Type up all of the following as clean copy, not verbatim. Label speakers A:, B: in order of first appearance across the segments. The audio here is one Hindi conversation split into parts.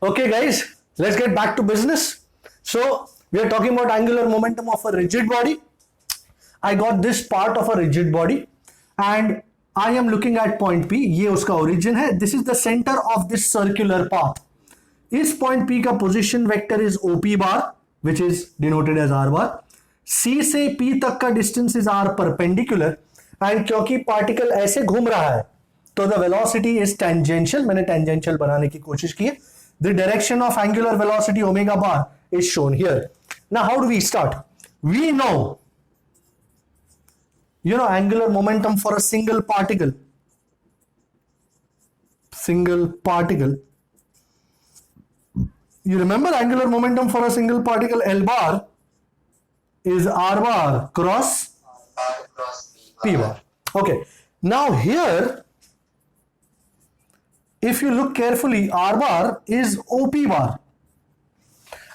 A: Okay, guys, let's get back to business. So, we are talking about angular momentum of a rigid body. I got this part of a rigid body and I am looking at point P. ये उसका origin है. This is the center of this circular path. इस point P का position vector is OP bar, which is denoted as R bar. C से P तक का distance is R perpendicular. And क्योंकि particle ऐसे घूम रहा है, तो the velocity is tangential. मैंने tangential बनाने की कोशिश की है. The direction of angular velocity omega bar is shown here. Now, how do we start? We know, angular momentum for a single particle. You remember angular momentum for a single particle L bar is R bar cross P bar. Okay. Now here, if you look carefully, R bar is OP bar.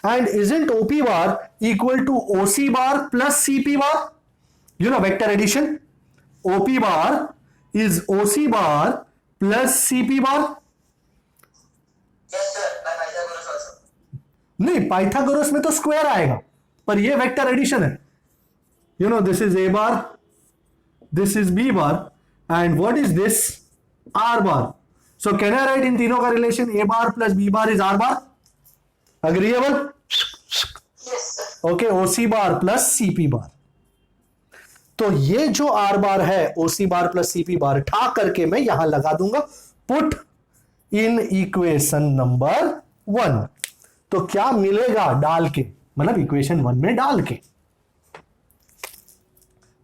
A: And isn't OP bar equal to OC bar plus CP bar? Vector addition. OP bar is OC bar plus CP bar.
B: Yes, sir. By Pythagoras also.
A: नहीं, पाइथागोरस में तो स्क्वायर आएगा, पर ये वेक्टर एडिशन है. This is A bar, this is B bar, and what is this? R bar. So can I write in तीनों का relation A bar plus B bar is R bar? Agreeable?
B: Yes, sir.
A: Okay, OC bar plus CP bar. तो ये जो R bar है OC bar plus CP bar ठा करके मैं यहां लगा दूंगा पुट इन इक्वेशन नंबर 1. तो क्या मिलेगा डाल के, मतलब इक्वेशन 1 में डाल के.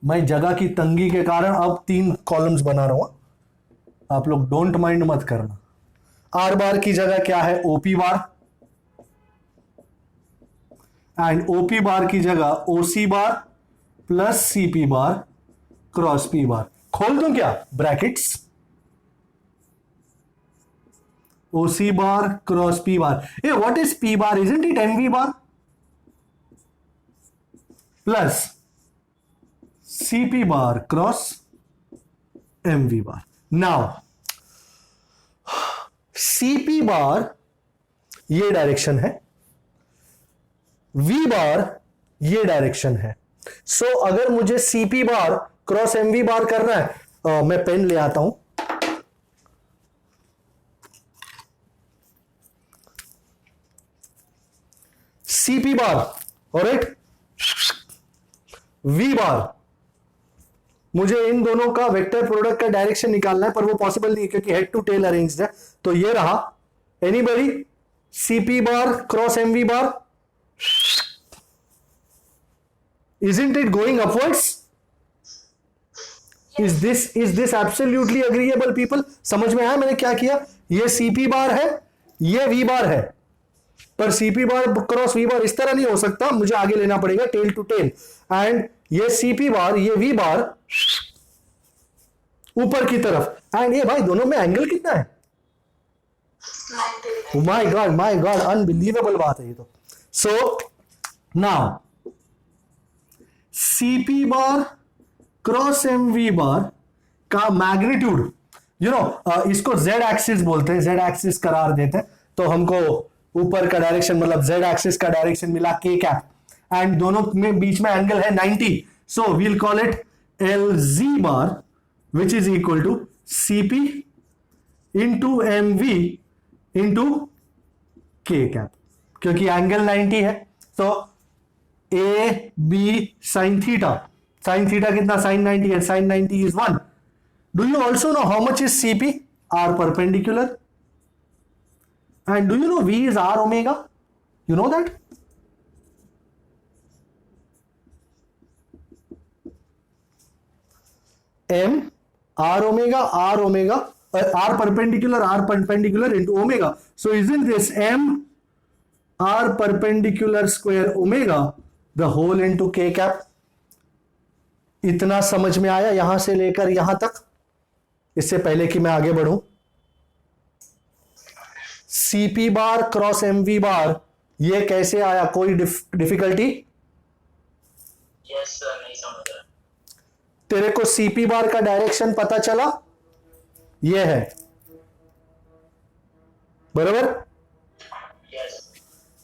A: मैं जगह की तंगी के कारण अब 3 कॉलम्स बना रहा हूं, आप लोग डोंट माइंड मत करना. R बार की जगह क्या है? OP बार, एंड OP बार की जगह OC बार प्लस CP बार क्रॉस P बार. खोल दूं क्या brackets? OC bar cross P bar. A what is P bar? Isn't it MV bar plus CP bar cross MV bar. Now CP बार ये डायरेक्शन है, V बार ये डायरेक्शन है. सो अगर मुझे CP बार क्रॉस MV बार करना है, मैं पेन ले आता हूं. CP बार, ऑलराइट, V बार, मुझे इन दोनों का वेक्टर प्रोडक्ट का डायरेक्शन निकालना है, पर वो पॉसिबल नहीं है क्योंकि हेड टू टेल अरेंज्ड है. तो ये रहा. Anybody? CP bar cross MV bar, isn't it going upwards? Is this absolutely agreeable people? समझ में आया मैंने क्या किया? ये CP बार है, ये V बार है, पर CP बार क्रॉस V बार इस तरह नहीं हो सकता, मुझे आगे लेना पड़ेगा टेल टू टेल. एंड ये CP बार, ये V बार ऊपर की तरफ. एंड ये भाई दोनों में एंगल कितना है?
B: 90.
A: माय गॉड, अनबिलीवेबल बात है ये तो. सो नाउ CP बार क्रॉस MV बार का मैग्नीट्यूड, इसको Z एक्सिस बोलते हैं, Z एक्सिस करार देते हैं, तो हमको ऊपर का डायरेक्शन मतलब Z एक्सिस का डायरेक्शन मिला K कैप, एंड दोनों में बीच में एंगल है 90. So we'll call it LZ bar which is equal to CP into MV into K cap, क्योंकि एंगल 90 है. तो AB sin theta. Sin theta कितना? Sin 90 है. Sin 90 is 1. Do you also know how much is CP? R perpendicular. And do you know V is R omega? You know that? M R omega R perpendicular into omega. So isn't this M R perpendicular square omega the whole into K cap? इतना समझ में आया यहां से लेकर यहां तक? इससे पहले कि मैं आगे बढ़ूं, CP बार क्रॉस MV बार ये कैसे आया? कोई डिफिकल्टी?
B: Yes, sir. नहीं समझ रहा.
A: तेरे को CP बार का डायरेक्शन पता चला? ये है, बराबर.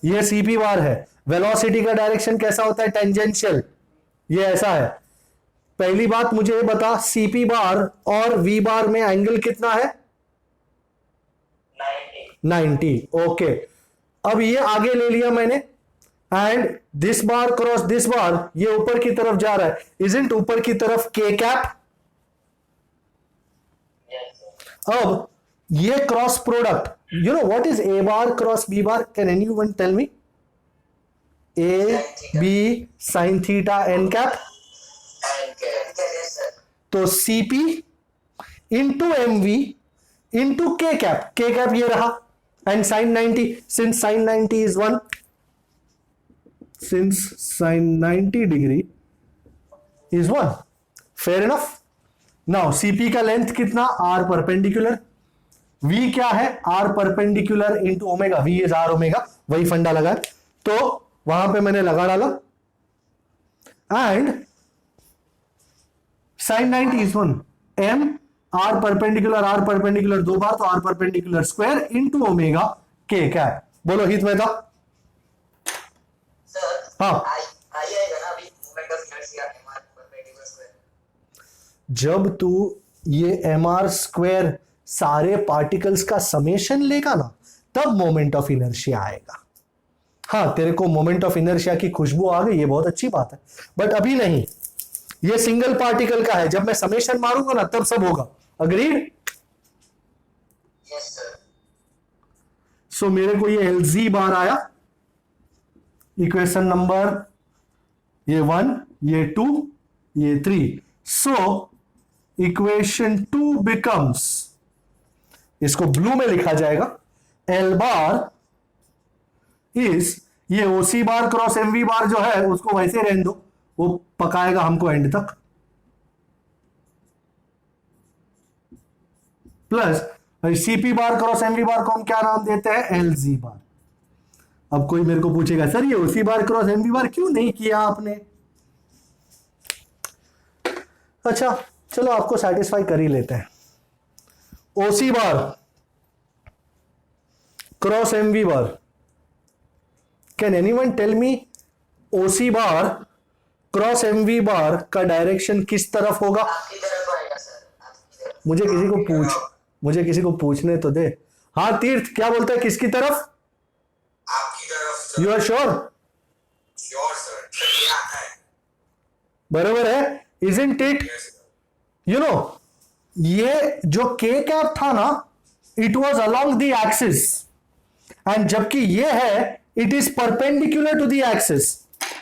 A: ये सीपी बार है। वेलोसिटी का डायरेक्शन कैसा होता है? टेंजेंशियल। ये ऐसा है। पहली बात मुझे ये बता, सीपी बार और वी बार में एंगल कितना है? 90। ओके, अब ये आगे ले लिया मैंने, and this bar cross this bar, ये ऊपर की तरफ जा रहा है। इजंट ऊपर की तरफ के कैप? अब ये cross product, you know what is A bar cross B bar? Can anyone tell me? A B sine theta N cap. तो CP into M V into K cap. K cap ये रहा, and sine 90, since sine 90 is 1, since sine 90 degree is 1, fair enough. Now CP का लेंथ कितना? R perpendicular. वी क्या है? R perpendicular into omega. V is are omega, वही फंडा लगा है, तो वहां पे मैंने लगा डाला, and sine 90 is 1, M R perpendicular दो बार, तो R perpendicular square into omega K cap. बोलो हित में था? हाँ, जब तू ये एम आर स्क्वायर सारे पार्टिकल्स का समेशन लेगा ना, तब मोमेंट ऑफ इनर्शिया आएगा। हाँ, तेरे को मोमेंट ऑफ इनर्शिया की खुशबू आ गई, ये बहुत अच्छी बात है, बट अभी नहीं। ये सिंगल पार्टिकल का है, जब मैं समेशन मारूंगा ना तब सब होगा। अग्रीड?
B: Yes sir.
A: सो मेरे को ये एलजी बार आया, इक्वेशन नंबर ये 1, ये 2, ये 3। सो इक्वेशन 2 बिकम्स, इसको ब्लू में लिखा जाएगा, एल बार इज, ये ओसी बार क्रॉस एमवी बार जो है उसको वैसे रहने दो, वो पकाएगा हमको एंड तक, प्लस सीपी बार क्रॉस एमवी बार को हम क्या नाम देते हैं? एलजी बार। अब कोई मेरे को पूछेगा, सर ये ओसी बार क्रॉस एमवी बार क्यों नहीं किया आपने? अच्छा चलो, आपको सेटिस्फाई कर ही लेते हैं। OC bar cross MV bar, can anyone tell me OC bar cross MV bar का डायरेक्शन किस तरफ होगा?
B: आपकी तरफ आएगा सर, आपकी तरफ।
A: मुझे किसी को पूछने तो दे। हाँ तीर्थ, क्या बोलता है, किसकी तरफ?
B: आपकी तरफ sir.
A: You are sure?
B: Sure sir, ये आता है।
A: बरोबर है, इजंट इट? यू नो, ये जो के कैप था ना, it was along the axis, and जबकि ये है, it is perpendicular to the axis.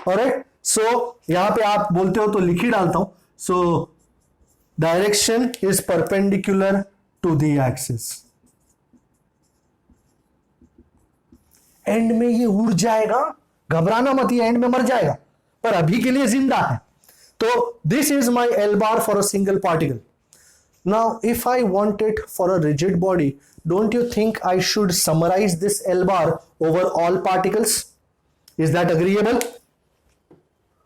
A: Alright, so यहां पे आप बोलते हो तो लिख ही डालता हूं। So direction is perpendicular to the axis. End में ये उड़ जाएगा, घबराना मत, ये एंड में मर जाएगा, पर अभी के लिए जिंदा है। तो this is my L bar for a single particle. Now if I want it for a rigid body, don't you think I should summarise this L bar over all particles? Is that agreeable?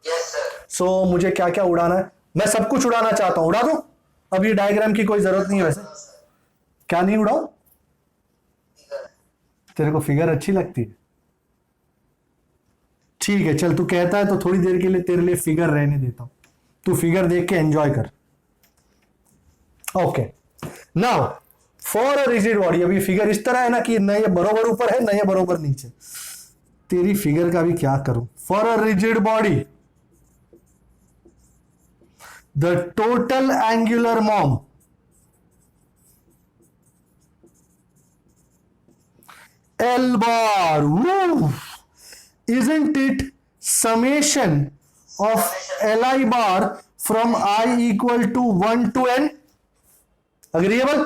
B: Yes sir.
A: So मुझे क्या क्या उड़ाना है? मैं सब कुछ उड़ाना चाहता हूं, उड़ा दूं? अब ये डायग्राम की कोई जरूरत नहीं है वैसे। क्या नहीं उड़ाऊं? तेरे को फिगर अच्छी लगती है? ठीक है, चल तू कहता है तो थोड़ी देर के लिए तेरे लिए फिगर रहने देता हूं, तू फिगर देख के एंजॉय कर। Okay, now for a rigid body, अभी फिगर इस तरह है ना कि न ये बरोबर ऊपर है न ये बरोबर नीचे। तेरी फिगर का भी क्या करूं? For a rigid body, the total angular मोम L bar, woo, isn't it summation of Li bar from I equal to 1 to n? Agreeable?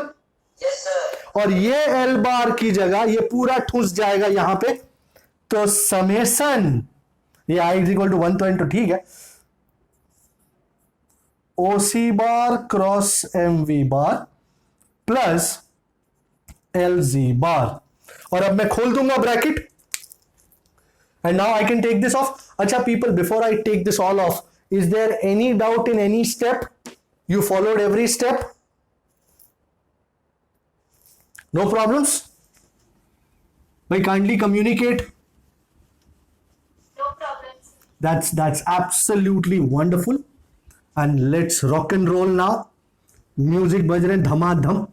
B: Yes sir.
A: और ये L bar की जगह ये पूरा ठूस जाएगा यहां पे, तो समेशन, ये I is equal to 1 to n, तो ठीक है, OC bar cross MV bar plus LZ bar, और अब मैं खोल दूंगा bracket, and now I can take this off. अच्छा people, before I take this all off, is there any doubt in any step? You followed every step? No problems? भाई kindly communicate. That's absolutely wonderful. And let's rock and roll now. Music बज रहे धमाधम.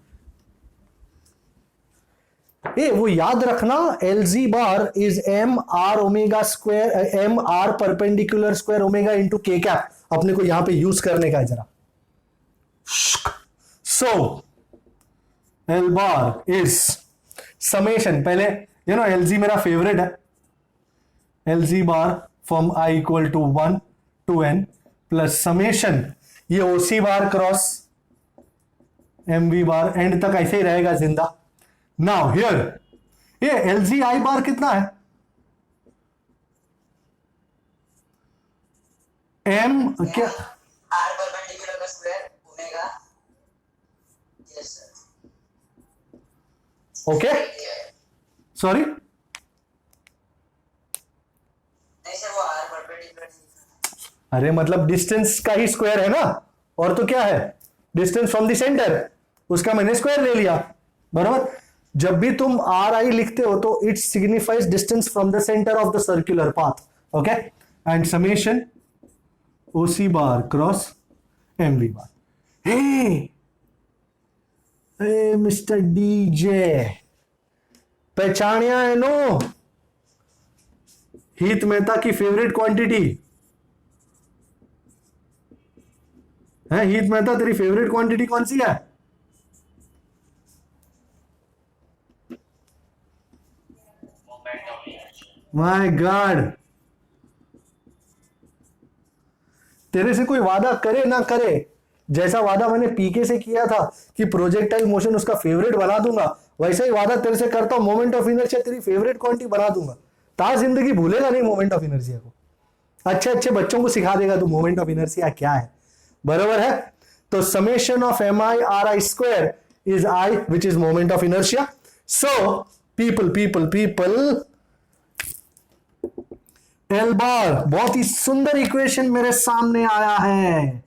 A: ए वो याद रखना, L G bar is M are omega square, M R perpendicular square omega into K cap. अपने को यहां पे यूज करने का है जरा. So L bar is summation. पहले एल जी मेरा फेवरेट है. L G bar from I equal to 1 to n plus summation ये O C bar cross M V bar, end तक ऐसे ही रहेगा जिंदा. नाउ हियर ये एल जी आई बार कितना है? एम क्या?
B: R perpendicular का square omega. Yes sir.
A: Okay sorry,
B: नहीं सर वो R perpendicular नहीं था.
A: अरे मतलब डिस्टेंस का ही स्क्वायर है ना, और तो क्या है? डिस्टेंस फ्रॉम द सेंटर, उसका मैंने स्क्वायर ले लिया. बराबर. जब भी तुम आर आई लिखते हो तो it signifies distance from the centre of the circular path. Okay. And summation O C bar cross M V bar. Hey mister DJ, पहचानिया है नो हीत मेहता की फेवरेट क्वांटिटी है? हीत मेहता तेरी फेवरेट क्वांटिटी कौन सी है? माय गॉड, तेरे से कोई वादा करे ना करे, जैसा वादा मैंने पीके से किया था कि प्रोजेक्टाइल मोशन उसका फेवरेट बना दूंगा, वैसा ही वादा तेरे से करता हूं, मोमेंट ऑफ इनर्शिया तेरी फेवरेट क्वांटिटी बना दूंगा. ताज जिंदगी भूलेगा नहीं मोमेंट ऑफ इनर्शिया को. अच्छे अच्छे बच्चों को सिखा देगा तू मोमेंट ऑफ इनर्शिया क्या है. बराबर है. तो summation of M I R I square is I which is moment of inertia. So people people people, L bar बहुत ही सुंदर इक्वेशन मेरे सामने आया है.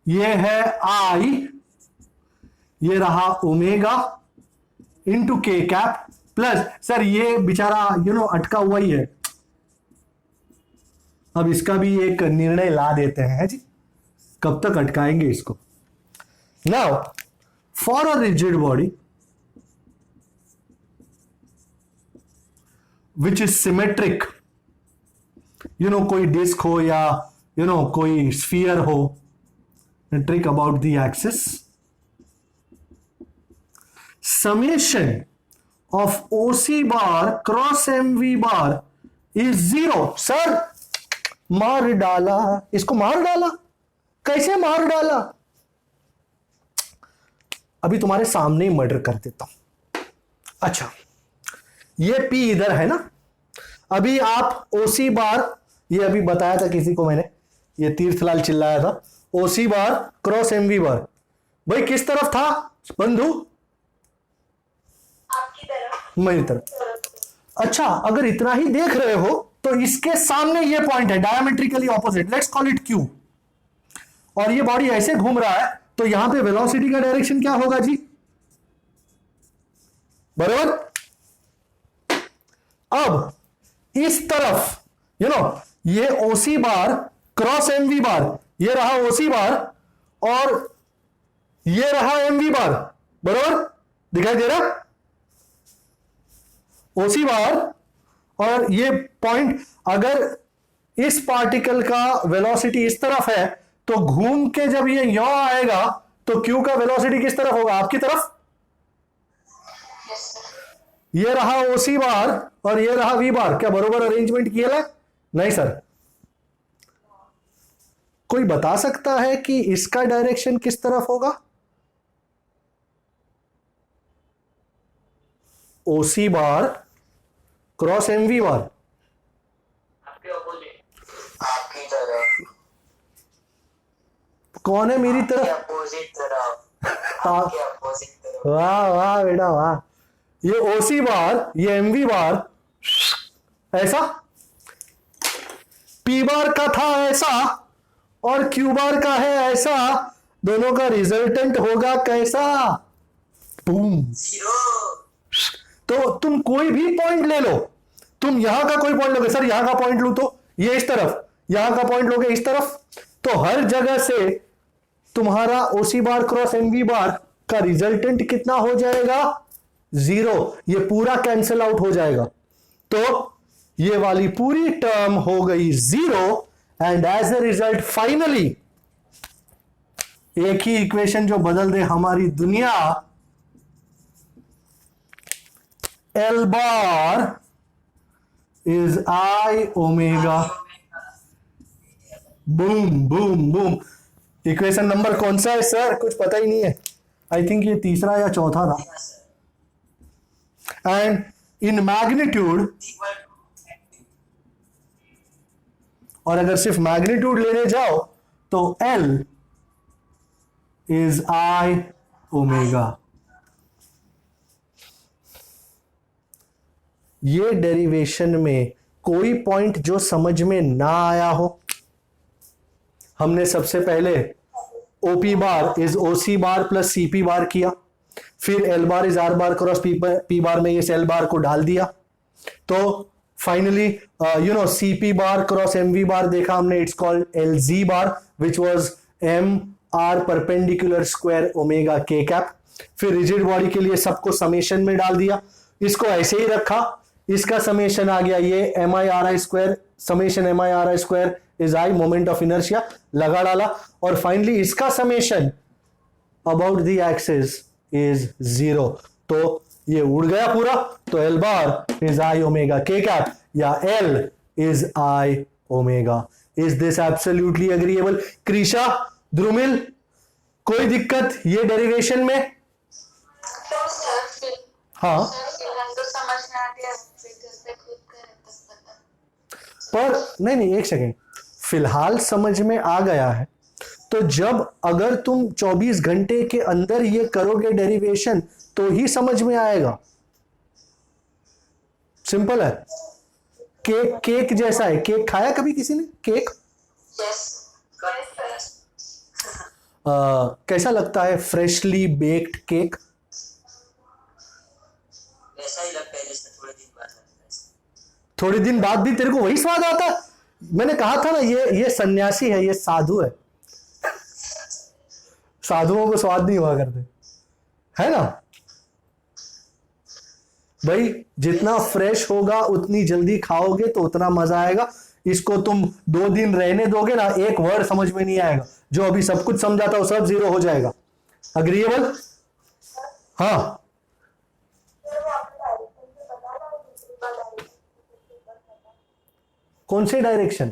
A: ये है आई, ये रहा omega into K cap plus, sir ये बेचारा अटका हुआ ही है. अब इसका भी एक निर्णय ला देते हैं जी, कब तक अटकाएंगे इसको. Now for a rigid body which is symmetric, कोई डिस्क हो या कोई स्फीयर हो, trick about the axis, summation of OC bar cross M V bar is 0. Sir मार डाला इसको, मार डाला. कैसे मार डाला? अभी तुम्हारे सामने ही मर्डर कर देता हूं. अच्छा, ये पी इधर है ना. अभी आप ओसी बार, ये अभी बताया था किसी को मैंने, ये तीर्थलाल चिल्लाया था, ओसी बार क्रॉस एमवी बार. भाई किस तरफ था बंधु?
B: आपकी तरफ.
A: मेरी तरफ. अच्छा, अगर इतना ही देख रहे हो तो इसके सामने ये पॉइंट है diametrically opposite, let's call it Q, और ये बॉडी ऐसे घूम रहा है, तो यहां पे वेलोसिटी का डायरेक्शन क्या होगा जी? बराबर. अब इस तरफ ये ओसी बार क्रॉस एमवी बार, ये रहा ओसी बार और ये रहा एमवी बार. बराबर दिखाई दे रहा? ओसी बार और ये पॉइंट, अगर इस पार्टिकल का वेलोसिटी इस तरफ है तो घूम के जब ये यहां आएगा तो क्यू का वेलोसिटी किस तरफ होगा? आपकी तरफ. ये रहा ओसी बार और ये रहा वी बार. क्या बरोबर अरेंजमेंट किया है? नहीं सर. कोई बता सकता है कि इसका डायरेक्शन किस तरफ होगा? ओसी बार क्रॉस एमवी बार.
B: आपके ऑपोजिट. आपकी तरफ.
A: कौन है मेरी तरफ?
B: अपोजिट तरफ. आपके अपोजिट तरफ.
A: वाह वाह बेटा वाह. ये ओसी बार, ये एमवी बार ऐसा, पी बार का था ऐसा और क्यू बार का है ऐसा, दोनों का रिजल्टेंट होगा कैसा? बूम.
B: 0.
A: तो तुम कोई भी पॉइंट ले लो, तुम यहां का कोई पॉइंट लोगे. सर यहां का पॉइंट लू तो ये इस तरफ, यहां का पॉइंट लोगे इस तरफ, तो हर जगह से तुम्हारा ओसी बार क्रॉस एमवी बार का रिजल्टेंट कितना हो जाएगा? 0। ये पूरा कैंसिल आउट हो जाएगा, तो ये वाली पूरी टर्म हो गई 0 and as a result finally एक ही इक्वेशन जो बदल दे हमारी दुनिया, L bar is I omega. Boom boom boom. Equation number कौन सा है सर? कुछ पता ही नहीं है। आई थिंक ये तीसरा या चौथा था। एंड इन मैग्नीट्यूड, और अगर सिर्फ मैग्नीट्यूड लेने जाओ तो L इज आई ओमेगा। ये डेरिवेशन में कोई पॉइंट जो समझ में ना आया हो? हमने सबसे पहले OP bar is OC bar plus CP बार किया, फिर L bar is R bar cross P बार में इस L बार को डाल दिया, तो फाइनली CP बार क्रॉस MV बार देखा हमने, it's called LZ bar which was MR perpendicular square omega K cap. फिर रिजिड बॉडी के लिए सबको समेशन में डाल दिया, इसको ऐसे ही रखा, इसका समेशन आ गया ये MI/RI square, summation MI/RI square is I moment of inertia लगा डाला, और फाइनली इसका summation about the axis is 0, तो ये उड़ गया पूरा, तो L bar is I omega K cap या L is I omega. Is this absolutely agreeable? Krisha, Dhrumil, कोई दिक्कत ये डेरिवेशन में?
C: तो सर फिर
A: हाँ,
C: फिलहाल तो समझ ना आ गया, फिर घर पे खुद करे तब पता।
A: पर नहीं एक सेकेंड, फिलहाल समझ में आ गया है, तो जब अगर तुम 24 घंटे के अंदर ये करोगे डेरिवेशन तो ही समझ में आएगा। सिंपल है। केक जैसा है। केक खाया कभी किसी ने? केक कैसा लगता है? फ्रेशली बेक्ड केक
B: वैसा ही लगता है जैसे थोड़े दिन बाद लगता है।
A: थोड़े दिन बाद भी तेरे को वही स्वाद आता है? मैंने कहा था ना, ये सन्यासी है, ये साधु है। साधुओं को स्वाद नहीं हुआ करते, है ना भाई? जितना फ्रेश होगा उतनी जल्दी खाओगे तो उतना मजा आएगा। इसको तुम 2 दिन रहने दोगे ना, एक वर्ड समझ में नहीं आएगा, जो अभी सब कुछ समझा था वो सब 0 हो जाएगा। अग्रीएबल? हाँ, कौन से डायरेक्शन?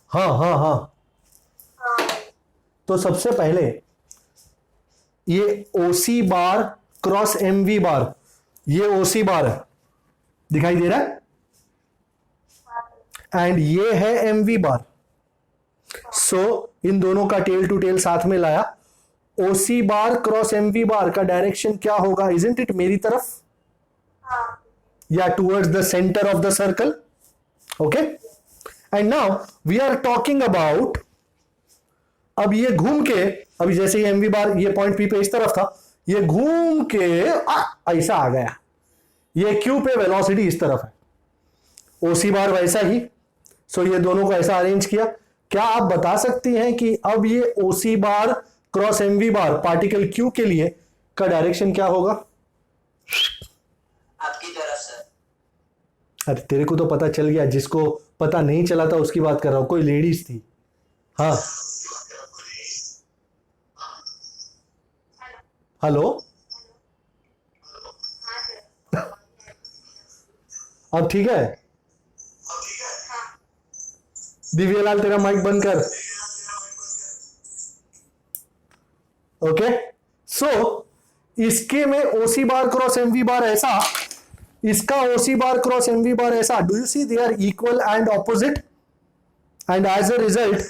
A: हाँ हाँ हाँ, तो सबसे पहले ये OC बार क्रॉस MV बार, ये OC बार है, दिखाई दे रहा है, एंड ये है MV बार। सो इन दोनों का टेल टू टेल साथ में लाया। OC bar cross MV bar का डायरेक्शन क्या होगा? इजंट इट मेरी तरफ या towards the centre of the circle? Okay, and now we are talking about, अब ये घूम के, अभी जैसे ये MV बार ये पॉइंट P पे इस तरफ था, ये घूम के ऐसा आ गया, ये Q पे वेलोसिटी इस तरफ है, OC बार वैसा ही। सो ये दोनों को ऐसा अरेंज किया। क्या आप बता सकती हैं कि अब ये OC बार क्रॉस MV बार पार्टिकल Q के लिए का डायरेक्शन क्या होगा?
B: आपकी तरफ सर।
A: अरे तेरे को तो पता चल गया, जिसको पता नहीं चला था उसकी बात कर रहा हूं, कोई लेडीज थी। हाँ, हेलो, अब ठीक है? दिव्यलाल तेरा माइक बंद कर। ओके, सो इसके में OC bar cross MV bar ऐसा, इसका OC bar cross MV bar ऐसा। Do you see they are equal and opposite, and as a result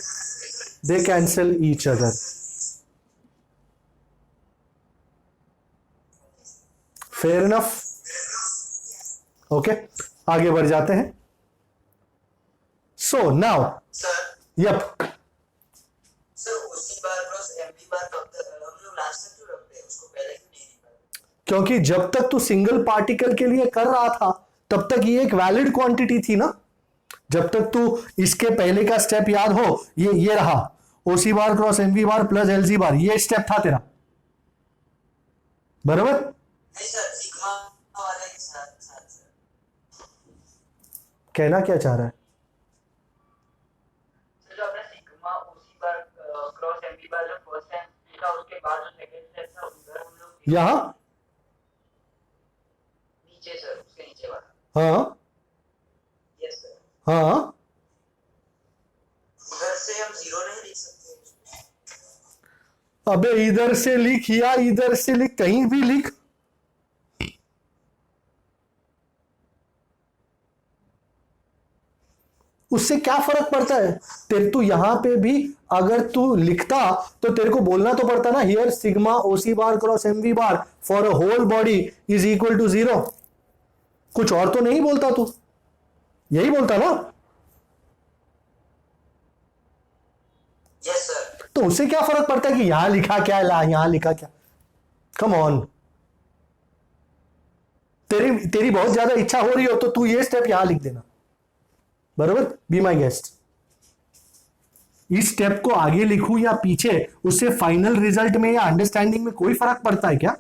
A: they cancel each other. Fair enough? Okay, आगे बढ़ जाते हैं। So now,
B: sir
A: yep,
B: sir उसी बार क्रॉस एमपी बार कब तक हम लोग लास्ट तक क्यों रखते हैं उसको, पहले क्यों नहीं निकालते?
A: क्योंकि जब तक तू सिंगल पार्टिकल के लिए कर रहा था तब तक ये एक वैलिड क्वांटिटी थी ना। जब तक तू इसके पहले का स्टेप याद हो, ये रहा ओसी बार क्रॉस एमवी बार प्लस एलजी बार, ये स्टेप था तेरा, बराबर।
B: नहीं सर, सिग्मा वाला के साथ साथ सर।
A: कहना क्या चाह रहा है?
D: सर जो आपने सिग्मा उसी बार क्रॉस एमपी बार जो फर्स्ट टाइम लिखा उसके बाद जो सेकंड स्टेप था उधर हम लोग
A: यहां
D: नीचे सर, उसके नीचे वाला।
A: हाँ
D: यस सर।
A: हाँ,
B: उधर से हम जीरो नहीं लिख सकते।
A: अबे इधर से लिख या इधर से लिख, कहीं भी लिख। उससे क्या फर्क पड़ता है तेरे? तू यहां पे भी अगर तू लिखता तो तेरे को बोलना तो पड़ता ना, here sigma OC bar cross MV bar for a whole body is equal to 0। कुछ और तो नहीं बोलता तू, यही बोलता ना।
B: Yes sir.
A: तो उससे क्या फर्क पड़ता है कि यहां लिखा क्या है, यहां लिखा क्या? कम ऑन, तेरी बहुत ज्यादा इच्छा हो रही हो तो तू ये स्टेप यहां लिख देना, बराबर। Be my guest. इस स्टेप को आगे लिखूं या पीछे, उससे फाइनल रिजल्ट में या अंडरस्टैंडिंग में कोई फर्क पड़ता है क्या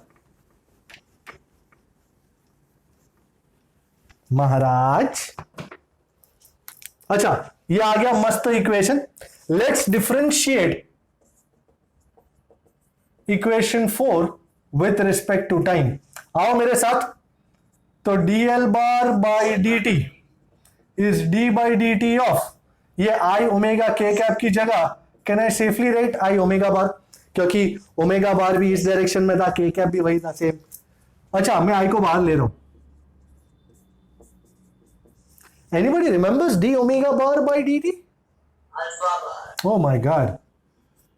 A: महाराज? अच्छा, ये आ गया मस्त equation. Let's differentiate equation 4 with respect to time. आओ मेरे साथ। तो dl bar by dt is d by dt of, ये आई ओमेगा के कैप की जगह can I safely write I omega bar, क्योंकि ओमेगा बार भी इस डायरेक्शन में था, के कैप भी वही था, सेम। अच्छा, मैं आई को बाहर ले रहा हूं। Anybody remembers d omega bar by dt?
B: Alpha bar.
A: Oh my God.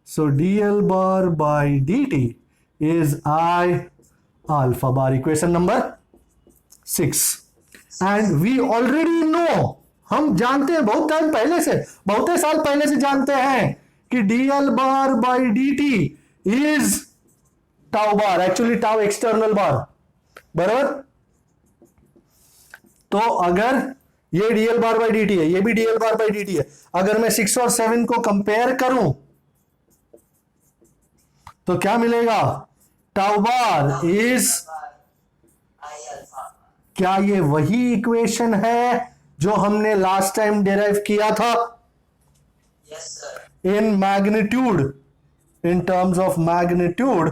A: So dl bar by dt is I alpha bar, equation number 6. And we already know, हम जानते हैं बहुत टाइम पहले से, बहुत साल पहले से जानते हैं कि dl bar by dt is tau bar, actually tau external bar, बराबर। तो अगर ये dl बार बाई dt है, ये भी dl बार बाई dt है, अगर मैं 6 और 7 को कंपेयर करूं तो क्या मिलेगा? Tau bar is,
B: I alpha.
A: क्या ये वही इक्वेशन है जो हमने लास्ट टाइम डिराइव किया था?
B: Yes sir.
A: In magnitude, in terms of magnitude,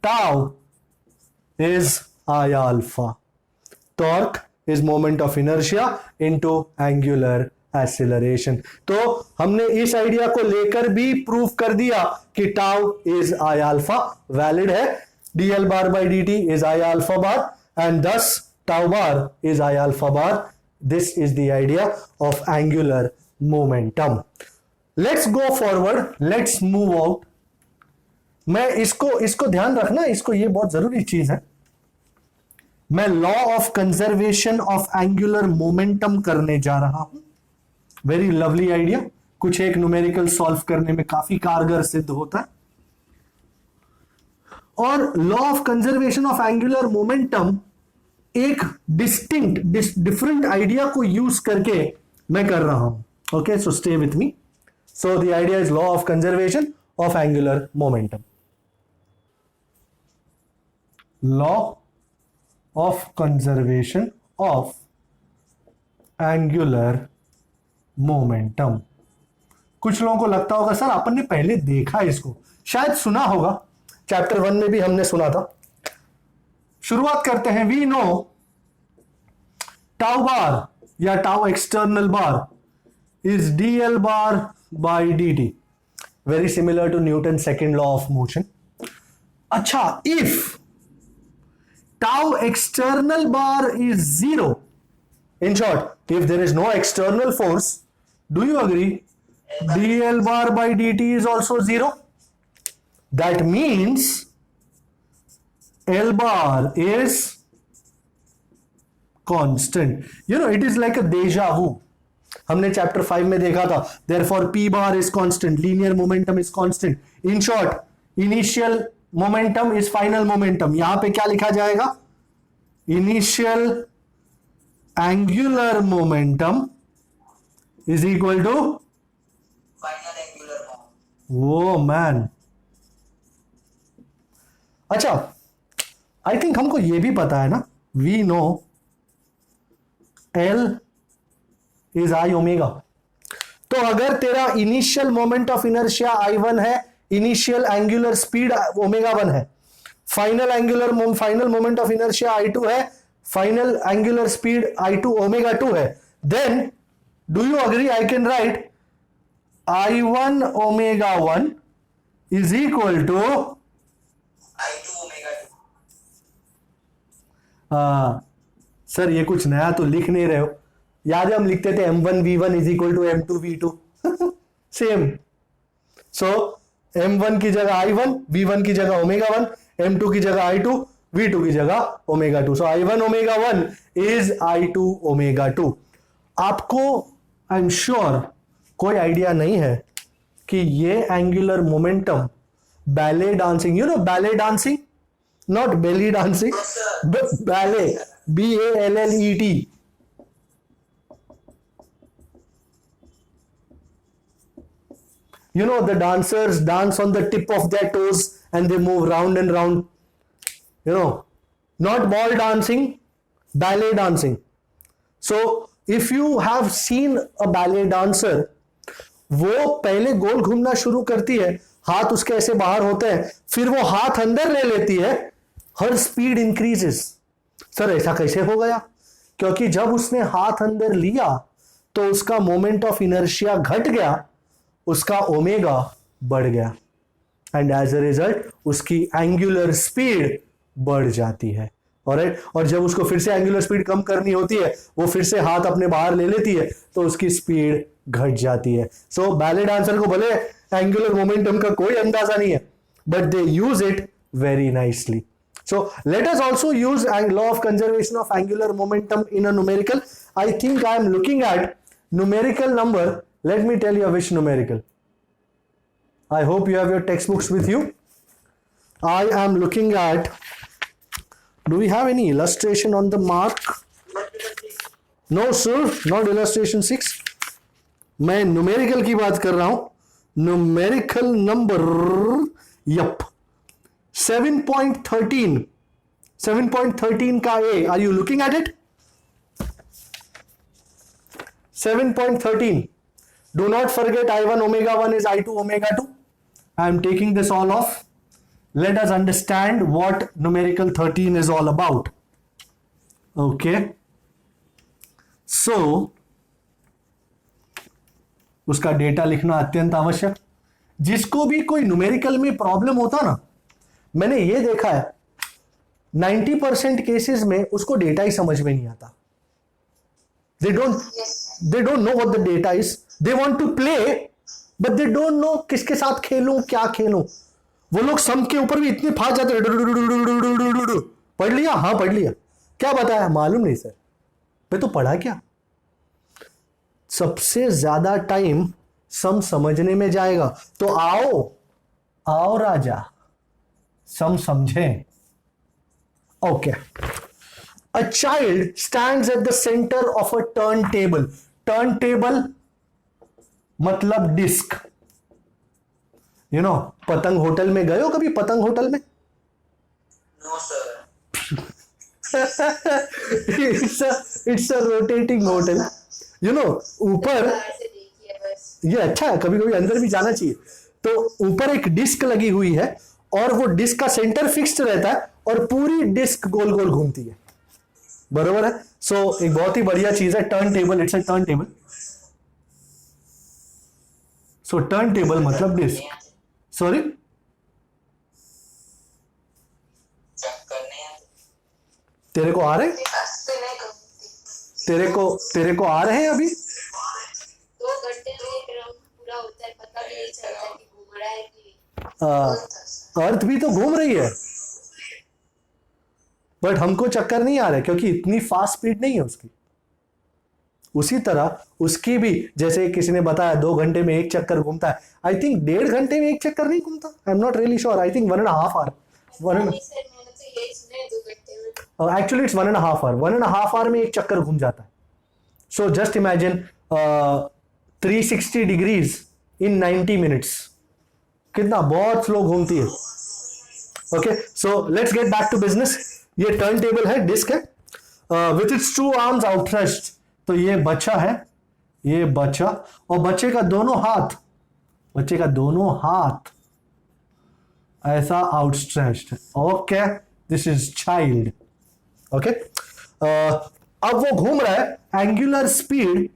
A: tau is I alpha, torque is moment of inertia into angular acceleration। तो हमने इस आइडिया को लेकर भी प्रूव कर दिया कि tau is I alpha valid है, dl bar by dt is I alpha bar and thus tau bar is I alpha bar. This is the idea of angular momentum. Let's go forward, let's move out. मैं इसको ध्यान रखना, इसको, ये बहुत जरूरी चीज है। मैं law of conservation of angular momentum करने जा रहा हूं। वेरी लवली आइडिया, कुछ एक न्यूमेरिकल सॉल्व करने में काफी कारगर सिद्ध होता है। और law of conservation of angular momentum एक डिस्टिंक्ट डिफरेंट आइडिया को यूज करके मैं कर रहा हूं। Okay, so stay with me. So the idea is law of conservation of angular momentum. Law of conservation of angular momentum। कुछ लोगों को लगता होगा सर अपन ने पहले देखा इसको, शायद सुना होगा, चैप्टर 1 में भी हमने सुना था। शुरुआत करते हैं। वी नो टाउ बार या tau external bar is dl bar by dt, very similar to Newton second law of motion. अच्छा, if tau external bar is 0, in short, if there is no external force, do you agree dl bar by dt is also 0? That means L bar is constant. You know, it is like a deja vu. हमने चैप्टर 5 में देखा था, therefore p bar is constant, linear momentum is constant. In short, initial momentum is final momentum, यहां पे क्या लिखा जाएगा? Initial angular momentum is equal to
B: final angular momentum.
A: वो मैन. अच्छा, आई थिंक हमको ये भी पता है ना, we know L is I omega. तो अगर तेरा initial moment of inertia I1 है, इनिशियल एंगुलर स्पीड ω1 है, final moment of inertia I2 है, फाइनल एंगुलर स्पीड I2 ω2 है, then do you agree I can write I1 ω1 is equal to
B: I2 omega 2.
A: Sir ये कुछ नया तो लिख नहीं रहे हो. याद है हम लिखते थे M1 V1 is equal to M2 V2. Same. So M1 की जगह I1, V1 की जगह ω1, M2 की जगह I2, V2 की जगह ω2. सो I1 ω1 इज I2 ω2. आपको आई एम श्योर कोई आइडिया नहीं है कि ये angular momentum ballet dancing, you know ballet dancing, not belly dancing, ballet, BALLET. You know, the dancers dance on the tip of their toes and they move round and round. You know, not ball dancing, ballet dancing. So, if you have seen a ballet dancer, वो पहले गोल घूमना शुरू करती है, हाथ उसके ऐसे बाहर होते हैं, फिर वो हाथ अंदर ले लेती है, हर स्पीड इंक्रीजेस. सर ऐसा कैसे हो गया? क्योंकि जब उसने हाथ अंदर लिया तो उसका मोमेंट ऑफ इनर्शिया घट गया, उसका ओमेगा बढ़ गया, एंड एज अ रिजल्ट उसकी एंगुलर स्पीड बढ़ जाती है. ऑलराइट. और जब उसको फिर से एंगुलर स्पीड कम करनी होती है, वो फिर से हाथ अपने बाहर ले लेती है, तो उसकी स्पीड घट जाती है. सो बैले डांसर को भले एंगुलर मोमेंटम का कोई अंदाजा नहीं है, but they use it very nicely. So let us also use law of conservation of angular momentum in a numerical. I think I am looking at numerical number. Let me tell you which numerical. I hope you have your textbooks with you. I am looking at, do we have any illustration on the mark? No sir, not illustration 6. मैं numerical की बात कर रहा हूं. Numerical number, yup. 7.13. 7.13 का A. Are you looking at it? 7.13. Do not forget I1 ω1 is I2 ω2. I am taking this all off. Let us understand what numerical 13 is all about. Okay. So, उसका डेटा लिखना अत्यंत आवश्यक. जिसको भी कोई न्यूमेरिकल में प्रॉब्लम होता ना, मैंने ये देखा है 90% केसेस में उसको डेटा ही समझ में नहीं आता. They don't know what the data is. They want to play but they don't know किसके साथ खेलूं, क्या खेलूं. वो लोग सम के ऊपर भी इतने फास्ट जाते हैं. पढ़ लिया? हाँ पढ़ लिया. क्या बताया? मालूम नहीं सर. मैं तो पढ़ा क्या? सबसे ज्यादा टाइम सम समझने में जाएगा. तो आओ राजा, सम समझें. Okay. A child stands at the center of a turntable. Turntable मतलब डिस्क. यू नो, पतंग होटल में गए हो कभी? पतंग होटल में?
B: No sir.
A: it's a rotating hotel. You know, ऊपर ये अच्छा है, कभी कभी अंदर भी जाना चाहिए. तो ऊपर एक डिस्क लगी हुई है और वो डिस्क का सेंटर फिक्स्ड रहता है और पूरी डिस्क गोल गोल घूमती है. बरोबर है. सो एक बहुत ही बढ़िया चीज है turn table. It's a turn table. So turn table मतलब डिस्क. सॉरी,
B: चेक करने हैं.
A: तेरे को आ रहे हैं? तेरे को आ रहे हैं अभी?
C: 2 घंटे में एक राउंड पूरा होता है, पता भी नहीं चलता कि घूम रहा है कि
A: अर्थ भी तो घूम रही है, बट हमको चक्कर नहीं आ रहा है क्योंकि इतनी फास्ट स्पीड नहीं है उसकी. उसी तरह उसकी भी, जैसे किसी ने बताया 2 घंटे में एक चक्कर घूमता है. आई थिंक 1.5 घंटे में एक चक्कर नहीं घूमता. I am not really sure. I think 1.5 hour. 1
C: नहीं सर, मैंने तो यही सुना है 2 घंटे में।
A: एक्चुअली इट्स 1.5 आवर, 1.5 आवर में एक चक्कर घूम जाता है. So just imagine 360 degrees in 90 minutes, कितना बहुत स्लो घूमती है. Okay, so let's get back to business. ये टर्न टेबल है, डिस्क है, विथ इट्स 2 आर्म्स आउटस्ट्रेच्ड. तो ये बच्चा है, ये बच्चा, और बच्चे का दोनों हाथ ऐसा outstretched. Okay, this is child. Okay, अब वो घूम रहा है. Angular speed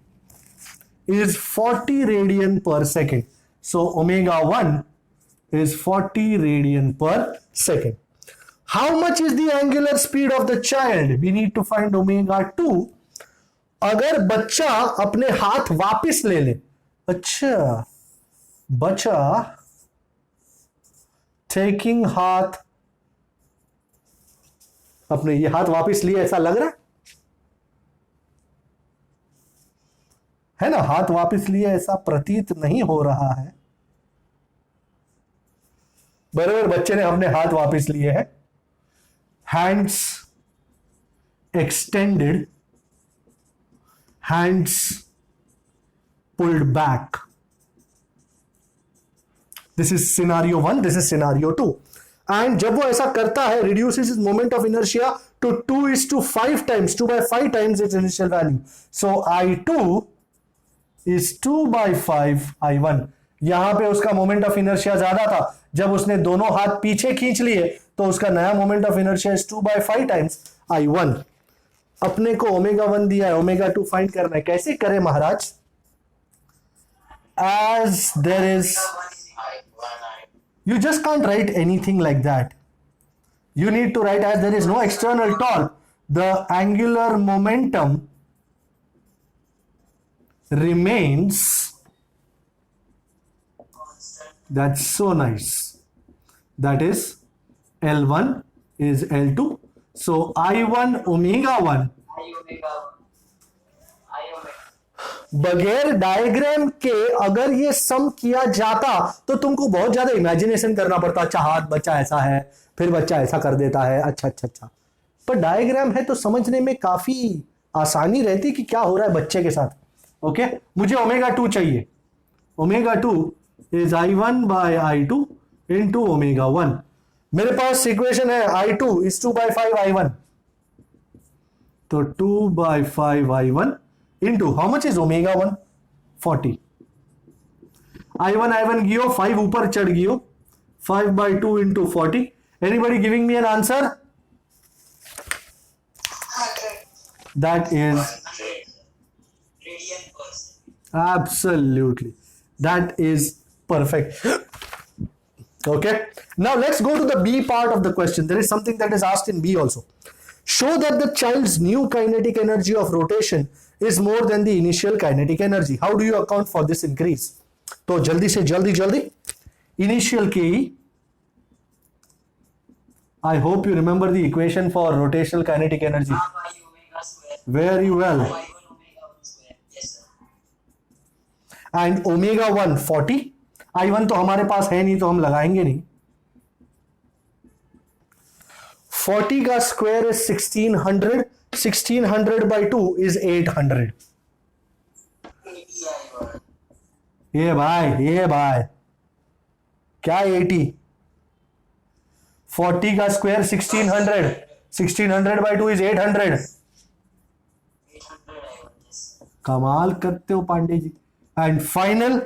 A: is 40 radian per second. So omega 1 is 40 radian per second. How much is the angular speed of the child? We need to find omega 2. अगर बच्चा अपने हाथ वापस ले ले, अच्छा, बच्चा taking हाथ, अपने ये हाथ वापस लिए, ऐसा लग रहा है ना? हाथ वापस लिए ऐसा प्रतीत नहीं हो रहा है. बराबर, बच्चे ने अपने हाथ वापस लिए हैं. Hands extended, hands pulled back. This is scenario 1, this is scenario 2. And जब वो ऐसा करता है, reduces its moment of inertia to 2:5 times, 2/5 times its initial value. So I2 is 2/5 I1. यहां पे उसका मोमेंट ऑफ इनर्शिया ज्यादा था. जब उसने दोनों हाथ पीछे खींच लिए तो उसका नया moment of inertia is 2/5 times I1. अपने को ओमेगा 1 दिया है, ओमेगा 2 फाइंड करना है. कैसे करें महाराज? As there is, you just can't write anything like that. You need to write, as there is no external torque, the angular momentum remains. That's so nice. That is L1 is L2. So I1 omega 1. बगैर डायग्राम के अगर ये सम किया जाता तो तुमको बहुत ज्यादा इमेजिनेशन करना पड़ता. अच्छा, हाथ बच्चा ऐसा है, फिर बच्चा ऐसा कर देता है, अच्छा अच्छा अच्छा. पर डायग्राम है तो समझने में काफी आसानी रहती कि क्या हो रहा है बच्चे के साथ. ओके, मुझे ओमेगा 2 चाहिए. Omega 2 is I1 by I2 into omega 1. मेरे पास इक्वेशन है I2 is 2/5 I1. तो 2/5 I1 into how much is omega 1? 40. I1 गियो, 5 ऊपर चढ़ गियो. 5/2 into 40. Anybody giving me an answer?
B: 100.
A: That is
B: 100 radian per second.
A: absolutely. That is perfect. Okay. Now let's go to the B part of the question. There is something that is asked in B also. Show that the child's new kinetic energy of rotation is more than the initial kinetic energy. How do you account for this increase? तो जल्दी से जल्दी initial KE. I hope you remember the equation for rotational kinetic energy.
B: Half I omega square.
A: Very well.
B: I1 omega 1 square. Yes, sir.
A: And omega 1 40. I1 तो हमारे पास है नहीं तो हम लगाएंगे नहीं. 40 का square is 1600. 1600 by 2 is 800.
B: 80 I1.
A: ये भाई क्या 80? 40 का square 1600. 1600 by 2 is 800.
B: 800 I1. Yes, sir.
A: कमाल करते हो Pandey ji. And final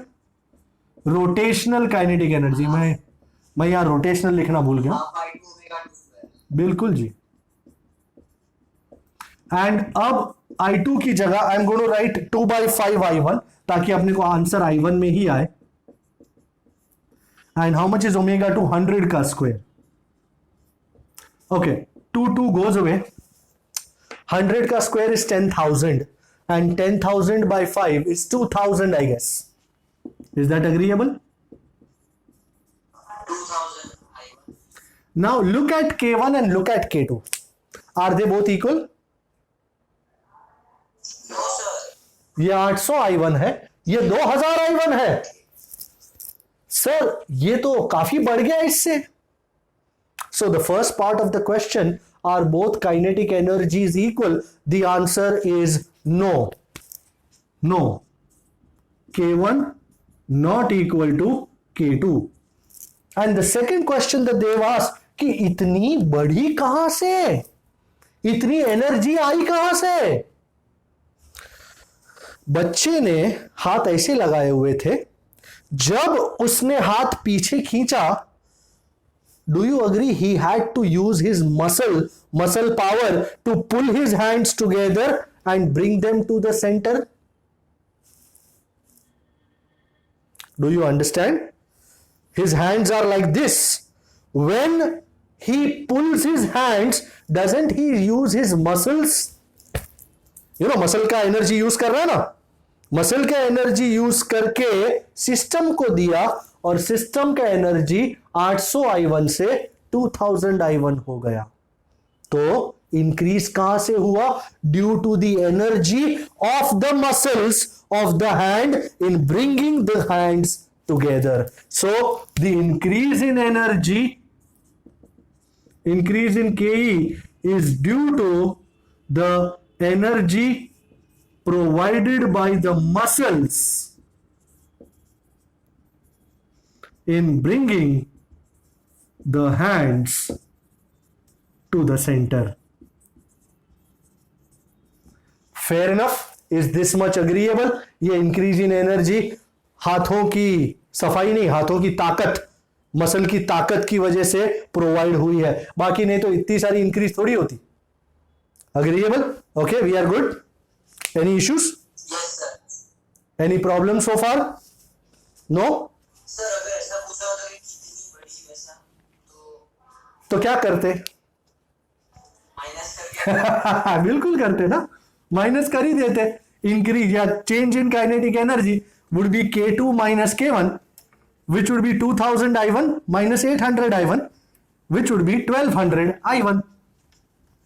A: rotational kinetic energy. मैं यहां रोटेशनल लिखना भूल गया.
B: Half I2 omega 2 square.
A: बिल्कुल जी. एंड अब I2 की जगह I am going to write 2/5 I1 ताकि अपने को आंसर I1 में ही आए. And how much is omega 2? 100 का स्क्वायर. Okay, 2 goes away. 100 का square is 10,000 and 10,000 by 5 is 2,000, I guess. Is that agreeable?
B: 2000 I1.
A: Now look at K1 and look at K2. Are they both equal?
B: No, sir.
A: ये 800 I1 है, ये 2000 I1 है. सर ये तो काफी बढ़ गया इससे. So the first part of the question, are both kinetic energies equal? The answer is no. No. K1 not equal to K2. And the second question that they've asked कि इतनी बढ़ी कहां से, इतनी एनर्जी आई कहां से? बच्चे ने हाथ ऐसे लगाए हुए थे, जब उसने हाथ पीछे खींचा, do you agree he had to use his muscle power to pull his hands together and bring them to the centre? Do you understand? His hands are like this. When he pulls his hands, doesn't he use his muscles? Muscle का एनर्जी यूज कर रहा है ना, मसल का एनर्जी यूज करके सिस्टम को दिया, और सिस्टम का एनर्जी 800 I1 से 2000 I1 हो गया. तो इंक्रीज कहां से हुआ? Due to the energy of the muscles of the hand in bringing the hands together. So the increase in energy, increase in KE is due to the energy provided by the muscles in bringing the hands to the center. Fair enough? Is this much agreeable? ये इंक्रीज इन एनर्जी हाथों की सफाई नहीं, हाथों की ताकत, मसल की ताकत की वजह से प्रोवाइड हुई है, बाकी नहीं तो इतनी सारी इंक्रीज थोड़ी होती. Agreeable? Okay, we are good. Any issues?
B: Yes, sir.
A: Any problem so far? No?
B: Sir अगर ऐसा पूछा होता कि कितनी बड़ी वैसा
A: तो क्या करते?
B: माइनस करके
A: बिल्कुल करते ना, माइनस कर ही देते. इंक्रीज या change in kinetic energy would be K2 minus K1, which would be 2000 I1 minus 800 I1, which would be 1200 I1.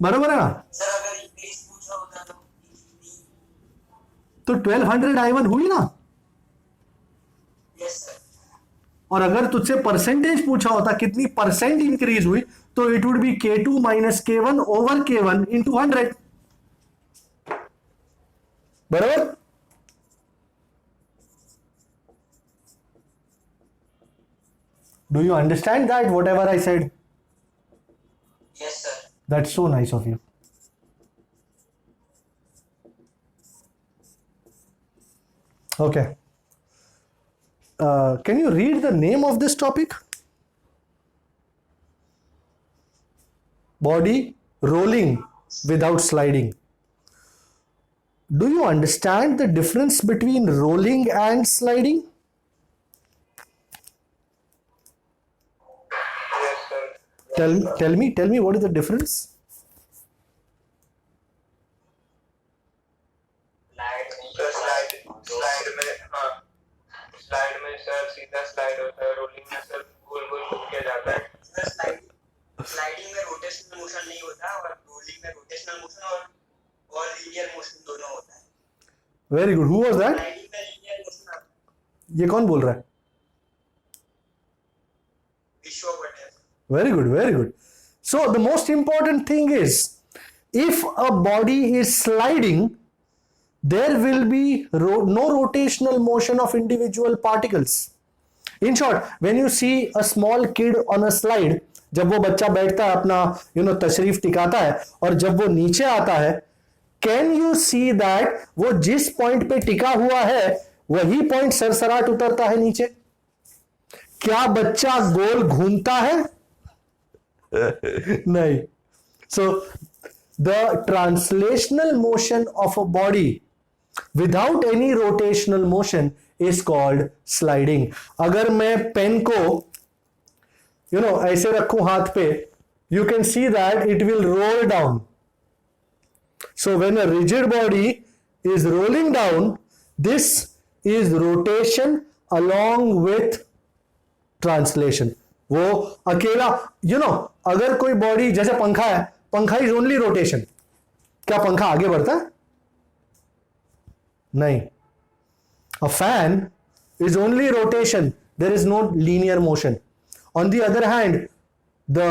A: बरोबर है ना?
B: सर अगर इंग्लिश पूछा होता
A: तो 1200 I1 हुई ना.
B: Yes sir.
A: और अगर तुझसे परसेंटेज पूछा होता कितनी परसेंट इंक्रीज हुई, तो it would be K2 minus K1 over K1 into 100. बराबर? Do you understand that whatever I said?
B: Yes, sir.
A: That's so nice of you. Okay. Can you read the name of this topic? Body rolling without sliding. Do you understand the difference between rolling and sliding?
E: Yes, sir.
A: Tell me what is the difference?
E: Slide में सर सीधा स्लाइड होता है, रोलिंग में सर गोल गोल घूम के जाता है.
B: सर स्लाइडिंग में रोटेशनल मोशन नहीं होता, और रोलिंग में रोटेशनल मोशन और लीनियर मोशन दोनों होता है.
A: Very good. Who was that?
B: Sliding में लीनियर मोशन
A: ये कौन बोल रहा है?
B: विश्व Patel.
A: Very good, very good. So the most important thing is, if a body is sliding, there will be no rotational motion of individual particles. In short, when you see a small kid on a slide, जब वो बच्चा बैठता है अपना तशरीफ टिकाता है, और जब वो नीचे आता है, कैन यू सी दैट वो जिस पॉइंट पे टिका हुआ है वही पॉइंट सरसराट उतरता है नीचे? क्या बच्चा गोल घूमता है? नहीं. So the translational motion of a body without any rotational motion is called sliding. अगर मैं पेन को ऐसे रखूं हाथ पे, you can see that it will roll down. So when a rigid body is rolling down, this is rotation along with translation. वो अकेला अगर कोई बॉडी जैसे पंखा है, पंखा इज ओनली रोटेशन. क्या पंखा आगे बढ़ता है? नहीं. A fan is only rotation. There is no linear motion. On the other hand, the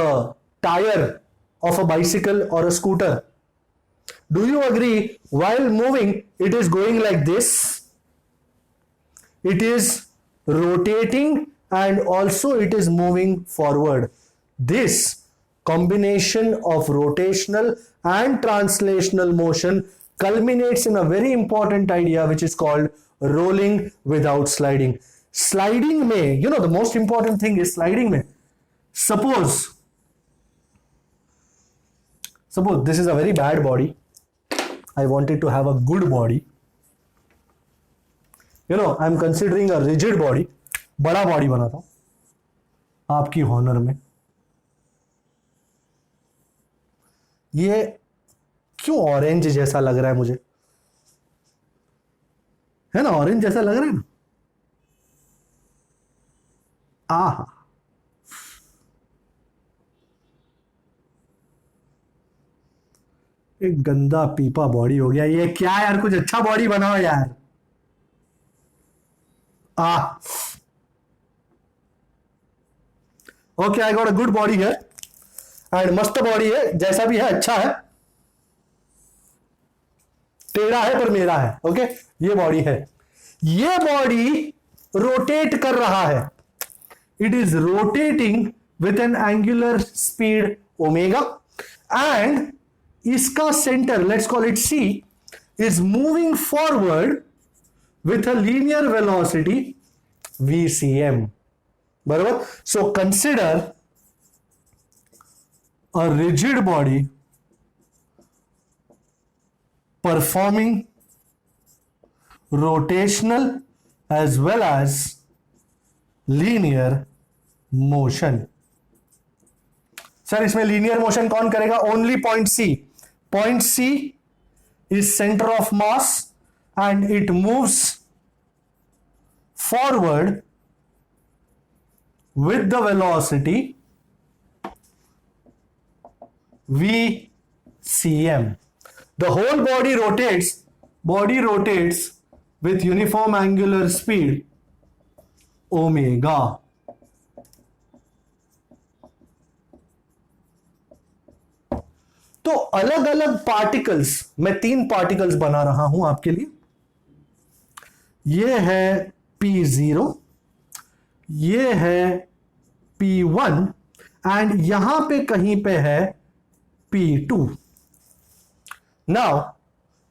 A: tire of a bicycle or a scooter. Do you agree? While moving, it is going like this. It is rotating and also it is moving forward. This combination of rotational and translational motion culminates in a very important idea which is called rolling without sliding. Sliding में, you know, the most important thing is sliding में. Suppose this is a very bad body. I wanted to have a good body. You know, I am considering a rigid body. बड़ा बॉडी बनाता हूं आपकी हॉनर में. ये क्यों ऑरेंज जैसा लग रहा है मुझे? है ना, ऑरेंज जैसा लग रहा है ना. आहा, एक गंदा पीपा बॉडी हो गया. ये क्या यार, कुछ अच्छा बॉडी बनाओ यार. Okay, I got a good body है एंड मस्त बॉडी है. जैसा भी है अच्छा है. टेढ़ा है पर मेरा है. ओके, ये बॉडी है. ये बॉडी रोटेट कर रहा है. It is rotating with an angular speed omega and इसका centre, let's call it C, is moving forward with a linear velocity VCM. बराबर. So consider a rigid body performing rotational as well as linear motion. Sir इसमें linear motion कौन करेगा? Only point C. Point C is center of mass and it moves forward with the velocity VCM. The whole body rotates with uniform angular speed omega. तो अलग अलग पार्टिकल्स, मैं 3 पार्टिकल्स बना रहा हूं आपके लिए. ये है P0, ये है P1 एंड यहां पे कहीं पे है P2. Now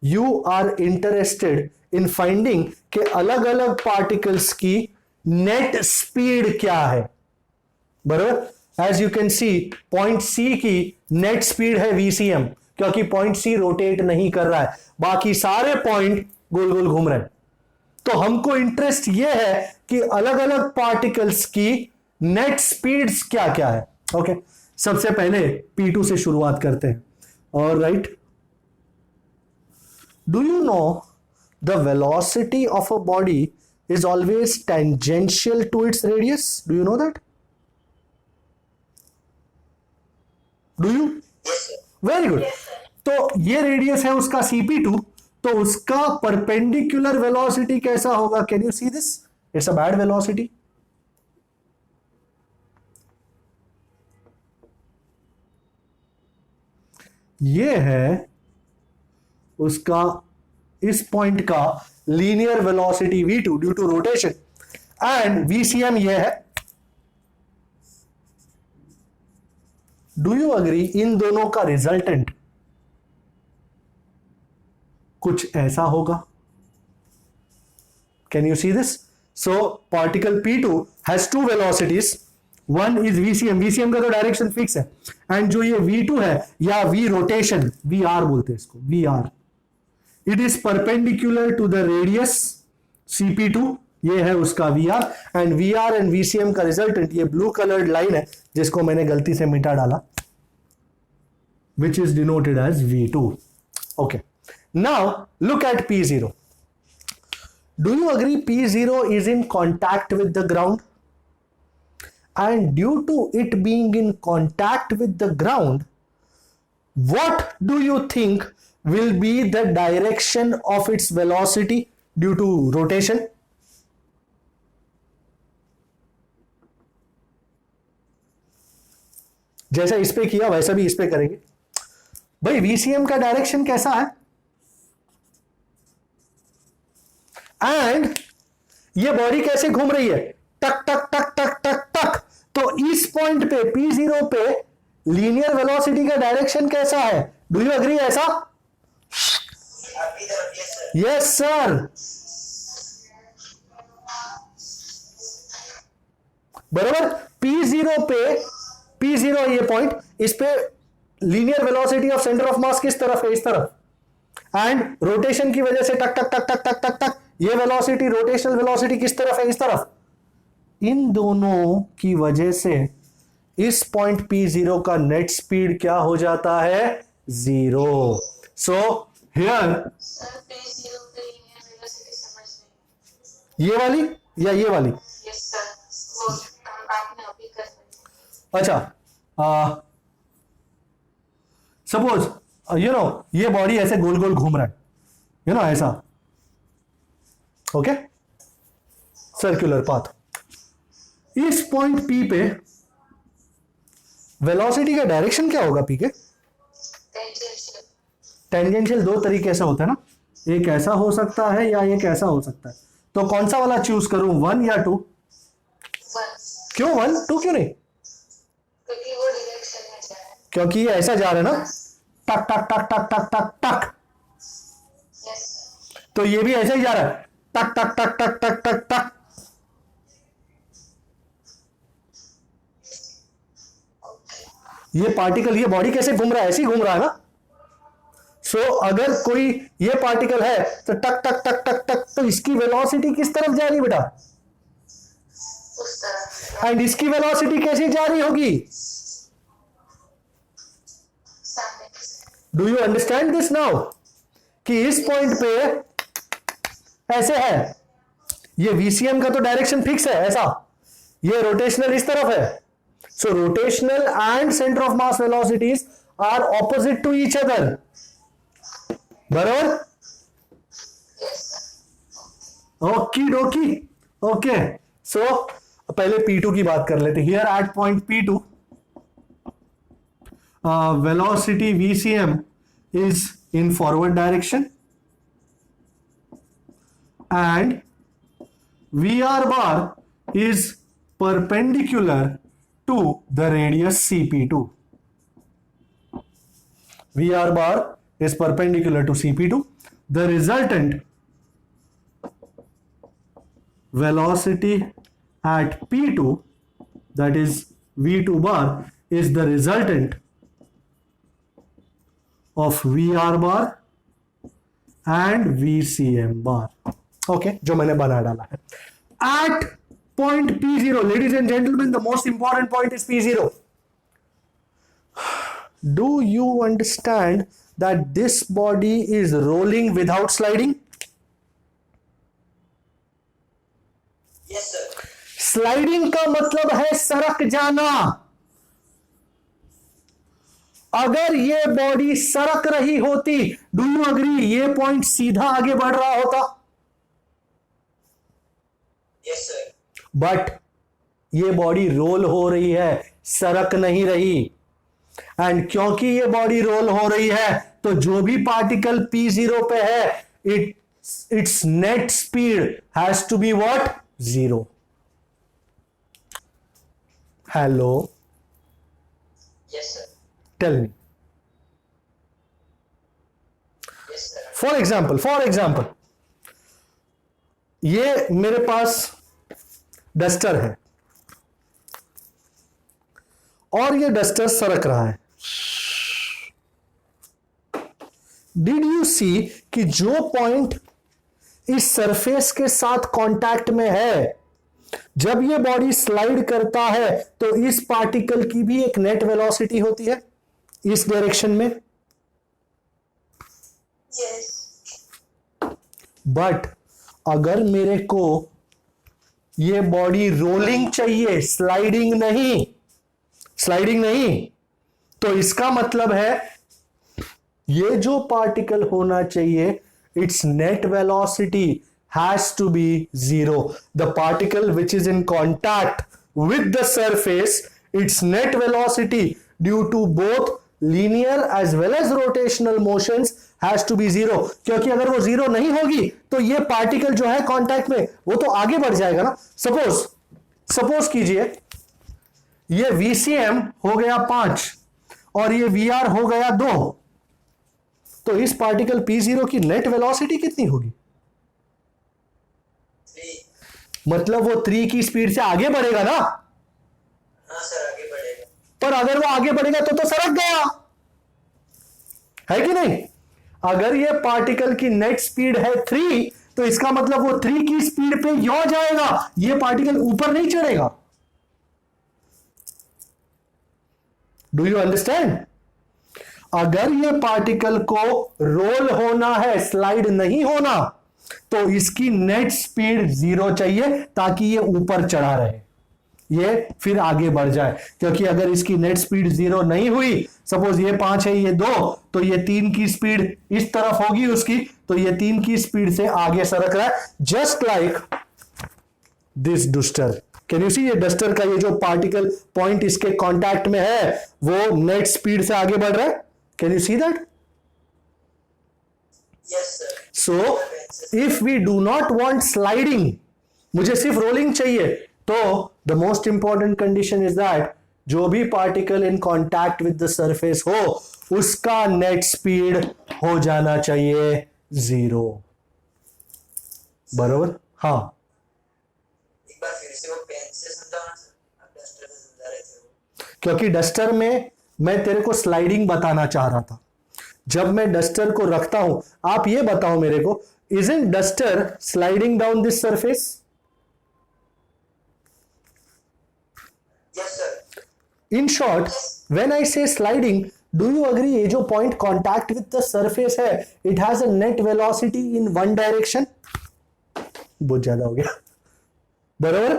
A: you are interested in finding के अलग अलग पार्टिकल्स की नेट स्पीड क्या है. बराबर. As you can see, point C की नेट स्पीड है VCM, क्योंकि पॉइंट सी रोटेट नहीं कर रहा है, बाकी सारे पॉइंट गोल गोल घूम रहे हैं. तो हमको इंटरेस्ट यह है कि अलग अलग पार्टिकल्स की नेट स्पीड्स क्या क्या है. ओके, सबसे पहले P2 से शुरुआत करते हैं. Alright, do you know the velocity of a body is always tangential to its radius? Do you know that? Do you? Very good. तो ये रेडियस है उसका CP2, तो उसका परपेंडिकुलर वेलोसिटी कैसा होगा? Can you see this? It's a bad velocity. ये है उसका, इस पॉइंट का linear velocity V2 due to rotation and VCM ये है. Do you agree? इन दोनों का रिजल्टेंट कुछ ऐसा होगा. Can you see this? So particle P2 has 2 velocities. One is VCM का तो डायरेक्शन फिक्स है, एंड जो ये V2 है या V रोटेशन, VR बोलते हैं इसको, VR, it is perpendicular to the radius CP2. ये है उसका VR and VR and VCM का रिजल्टेंट ये ब्लू कलर्ड लाइन है जिसको मैंने गलती से मिटा डाला, which is denoted as V2. Okay. Now look at P0. Do you agree P0 is in contact with the ground? And due to it being in contact with the ground, what do you think will be the direction of its velocity due to rotation? जैसा इस पे किया वैसा भी इस पे करेंगे। भाई VCM का डायरेक्शन कैसा है, एंड ये बॉडी कैसे घूम रही है, टक टक टक टक टक टक। तो इस पॉइंट पे P0 पे लीनियर वेलोसिटी का डायरेक्शन कैसा है, डू यू अग्री ऐसा?
B: आपकी तरफ, यस सर।
A: यस सर, बराबर। P0 ये पॉइंट, इस पे linear velocity of centre of मास किस तरफ है, इस तरफ, एंड रोटेशन की वजह से टक टक टक टक टक टक टक ये वेलोसिटी, रोटेशनल वेलोसिटी किस तरफ है, इस तरफ। इन दोनों की वजह से इस पॉइंट P0 का नेट स्पीड क्या हो जाता है, 0। सो हियर
C: सर P0 पे लीनियर वेलोसिटी समझ नहीं।
A: ये वाली या ये वाली?
C: यस सर, वो काम आपने अभी कर दिया।
A: अच्छा, सपोज ये बॉडी ऐसे गोल गोल घूम रहा है, ऐसा, ओके, सर्कुलर पाथ। इस पॉइंट P पे वेलोसिटी का डायरेक्शन क्या होगा P के?
C: टेंजेंशियल।
A: टेंजेंशियल दो तरीके से होता है ना, एक ऐसा हो सकता है या एक ऐसा हो सकता है। तो कौन सा वाला चूज करूं, 1 या 2?
C: 1,
A: क्यों 1, 2 क्यों नहीं?
C: क्योंकि वो डायरेक्शन में जा रहा है।
A: क्योंकि ये ऐसा जा रहा है ना, टक टक टक टक टक टक टक,
C: यस सर।
A: तो ये भी ऐसा ही जा रहा है, टक टक टक टक टक टक टक। ये पार्टिकल, ये बॉडी कैसे घूम रहा है, ऐसे ही घूम रहा है ना। सो अगर कोई ये पार्टिकल है तो टक टक टक टक टक, तो इसकी वेलोसिटी किस तरफ जा रही बेटा,
C: उस तरफ।
A: एंड इसकी वेलोसिटी कैसी जा रही होगी,
C: सामने की side.
A: Do you understand this now, कि इस पॉइंट पे ऐसे है, ये VCM का तो डायरेक्शन फिक्स है ऐसा, ये रोटेशनल इस तरफ है। So rotational and centre of mass velocities are opposite to each other, बराबर।
C: Yes sir.
A: Okey dokey, okay. So पहले P2 की बात कर लेते। Here at point P2 velocity VCM is in forward direction and VR bar is perpendicular to the radius CP2. VR bar is perpendicular to CP2. The resultant velocity at P2, that is V2 bar, is the resultant of VR bar and VCM bar. Okay, जो मैंने बना डाला है। At point P0, ladies and gentlemen, the most important point is P0. Do you understand that this body is rolling without sliding?
B: Yes sir.
A: Sliding का मतलब है सरक जाना। अगर ये बॉडी सरक रही होती, डू यू अग्री, ये पॉइंट सीधा आगे बढ़ रहा होता,
B: यस सर।
A: बट ये बॉडी रोल हो रही है, सरक नहीं रही। एंड क्योंकि ये बॉडी रोल हो रही है, तो जो भी पार्टिकल P0 पे है, its net speed has to be what, 0। Hello,
B: yes sir.
A: Tell me.
B: Yes sir.
A: For example ये मेरे पास डस्टर है और ये डस्टर सरक रहा है। डिड यू सी कि जो पॉइंट इस सरफेस के साथ कांटेक्ट में है, जब ये बॉडी स्लाइड करता है तो इस पार्टिकल की भी एक नेट वेलोसिटी होती है इस डायरेक्शन में।
C: यस।
A: बट अगर मेरे को ये बॉडी रोलिंग चाहिए, स्लाइडिंग नहीं, तो इसका मतलब है ये जो पार्टिकल होना चाहिए, it's net velocity has to be 0. The particle which is in contact with the surface, its net velocity, due to both linear as well as rotational motions has to be zero, क्योंकि अगर वो जीरो नहीं होगी तो ये पार्टिकल जो है कांटेक्ट में वो तो आगे बढ़ जाएगा ना। सपोज कीजिए ये VCM हो गया 5 और ये VR हो गया 2, तो इस पार्टिकल P0 की नेट वेलोसिटी कितनी होगी?
B: 3।
A: मतलब वो 3 की स्पीड से आगे बढ़ेगा ना।
B: हाँ सर, आगे बढ़ेगा।
A: पर अगर वो आगे बढ़ेगा तो सरक गया, है कि नहीं? अगर ये पार्टिकल की नेट स्पीड है 3, तो इसका मतलब वो 3 की स्पीड पे यो जाएगा, ये पार्टिकल ऊपर नहीं चढ़ेगा। Do you understand? अगर ये पार्टिकल को रोल होना है, स्लाइड नहीं होना, तो इसकी नेट स्पीड 0 चाहिए ताकि ये ऊपर चढ़ा रहे, ये फिर आगे बढ़ जाए। क्योंकि अगर इसकी नेट स्पीड 0 नहीं हुई, सपोज ये 5 है ये 2, तो ये 3 की स्पीड इस तरफ होगी उसकी, तो ये 3 की स्पीड से आगे सरक रहा है, just like this duster. Can you see? ये डस्टर का ये जो पार्टिकल पॉइंट इसके कांटेक्ट में है वो नेट स्पीड से आगे बढ़ रहा है। Can you see that?
B: Yes sir.
A: So if we do not want sliding, मुझे सिर्फ रोलिंग चाहिए, तो the most important condition is that जो भी particle in contact with the surface हो उसका नेट स्पीड हो जाना चाहिए 0। बरोबर? हाँ,
B: एक बार फिर से वो पेन से समझाओ ना सर, आप डस्टर से समझा रहे थे वो।
A: क्योंकि डस्टर में मैं तेरे को स्लाइडिंग बताना चाह रहा था। जब मैं डस्टर को रखता हूं, आप ये बताओ मेरे को, isn't duster sliding down this surface?
B: Yes sir.
A: In short, when I say sliding, do you agree ये जो point contact with the surface है, it has a net velocity in one direction? बहुत ज्यादा हो गया, बराबर?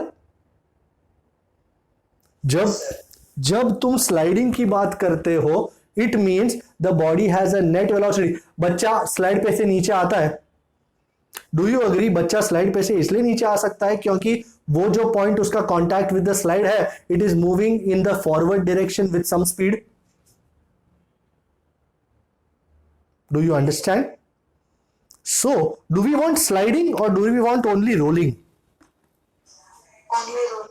A: जब तुम स्लाइडिंग की बात करते हो, it means the body has a net velocity. बच्चा स्लाइड पे से नीचे आता है, डू यू अग्री? बच्चा स्लाइड पे से इसलिए नीचे आ सकता है क्योंकि वो जो पॉइंट उसका कांटेक्ट विद द स्लाइड है, it is moving in the forward direction with some speed. Do you understand? So do we want sliding और do we want only rolling?
C: Only roll.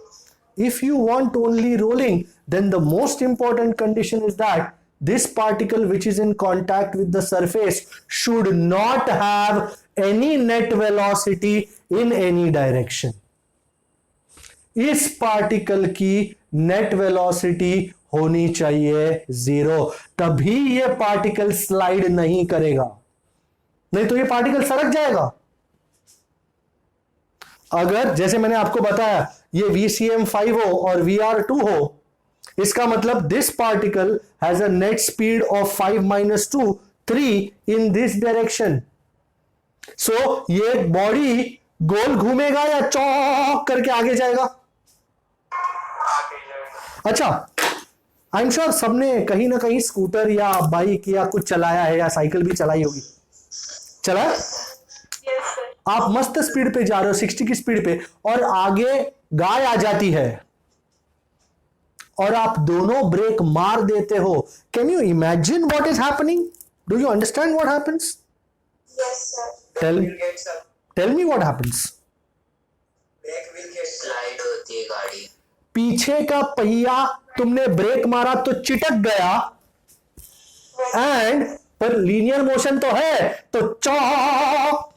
A: If you want only rolling, then the most important condition is that this particle which is in contact with the surface should not have any net velocity in any direction. इस पार्टिकल की नेट वेलोसिटी होनी चाहिए 0, तभी ये पार्टिकल स्लाइड नहीं करेगा, नहीं तो ये पार्टिकल सरक जाएगा। अगर जैसे मैंने आपको बताया ये VCM 5 हो और VR 2 हो, इसका मतलब this particle has a net speed of 5 - 2 3 in this direction. So ये बॉडी गोल घूमेगा या चौक करके आगे जाएगा?
E: आगे जाएगा।
A: अच्छा, आई एम श्योर सबने कहीं ना कहीं स्कूटर या बाइक या कुछ चलाया है या साइकिल भी चलाई होगी। चला?
D: Yes sir.
A: आप मस्त स्पीड पे जा रहे हो 60 की स्पीड पे और आगे गाय आ जाती है और आप दोनों ब्रेक मार देते हो। Can you imagine what is happening? Do you understand what happens?
C: Yes, sir.
A: Tell
B: Will get some
A: tell me what happens.
B: back will get
F: slide होती है गाड़ी।
A: पीछे का पहिया तुमने ब्रेक मारा तो चिटक गया, एंड पर लीनियर मोशन तो है, तो चौक,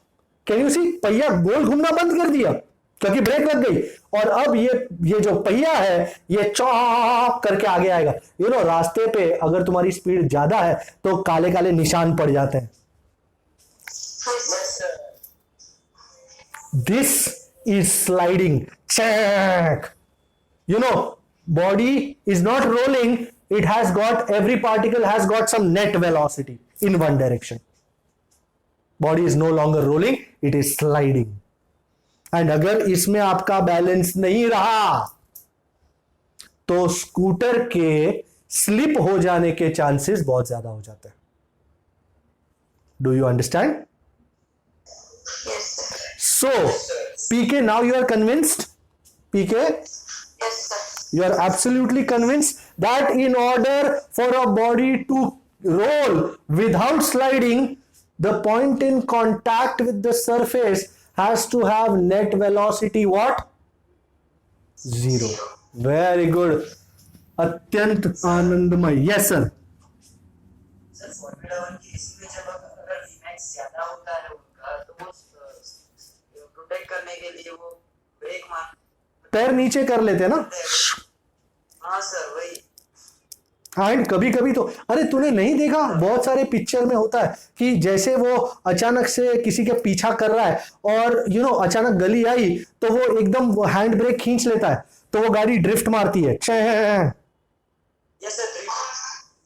A: कैन यू सी, पहिया गोल घूमना बंद कर दिया क्योंकि ब्रेक लग गई, और अब ये जो पहिया है ये चौक करके आगे आएगा। यू नो, रास्ते पे अगर तुम्हारी स्पीड ज्यादा है तो काले काले निशान पड़ जाते हैं।
C: Yes, sir.
B: yes sir.
A: This is sliding. Check. You know, body is not rolling. It has got, every particle has got some net velocity in one direction. Body is no longer rolling. It is sliding. And अगर इसमें आपका बैलेंस नहीं रहा तो स्कूटर के स्लिप हो जाने के चांसेस बहुत ज्यादा हो जाते हैं। Do you understand?
C: Yes, sir.
A: So, PK, now you are convinced? PK?
C: Yes, sir.
A: You are absolutely convinced that in order for a body to roll without sliding, the point in contact with the surface has to have net velocity what? 0. Very good. अत्यंत आनंदमय. Yes sir.
D: सर फॉर्मूला 1 की रेसिंग में जब अगर Vmax ज्यादा होता है उनका तो वो प्रोटेक्ट करने के लिए वो ब्रेक मार
A: पैर नीचे कर लेते हैं ना.
D: हाँ सर वही.
A: एंड कभी कभी तो अरे तूने नहीं देखा बहुत सारे पिक्चर में होता है कि जैसे वो अचानक से किसी के पीछा कर रहा है और अचानक गली आई तो वो एकदम हैंड ब्रेक खींच लेता है तो वो गाड़ी ड्रिफ्ट मारती है.
D: यस सर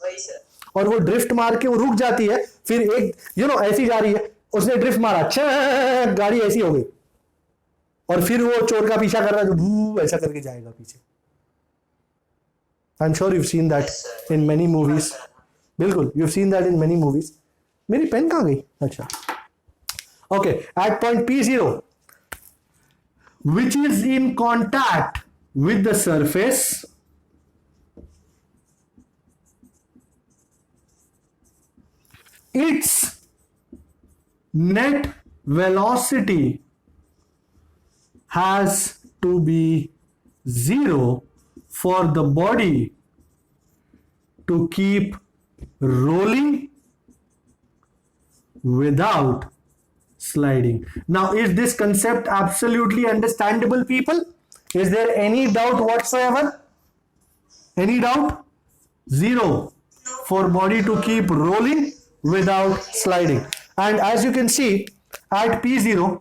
D: वही सर.
A: और वो ड्रिफ्ट मार के वो रुक जाती है फिर एक ऐसी जा रही है उसने ड्रिफ्ट मारा गाड़ी ऐसी हो गई और फिर वो चोर का पीछा कर रहा है जो ऐसा करके जाएगा पीछे. I'm sure you've seen that in many movies. बिल्कुल, you've seen that in many movies. मेरी पेन कहाँ गई? अच्छा. Okay, at point P0, which is in contact with the surface, its net velocity has to be 0 for the body to keep rolling without sliding. Now, is this concept absolutely understandable, people? Is there any doubt whatsoever? Any doubt? 0 for body to keep rolling without sliding. And as you can see, at P0,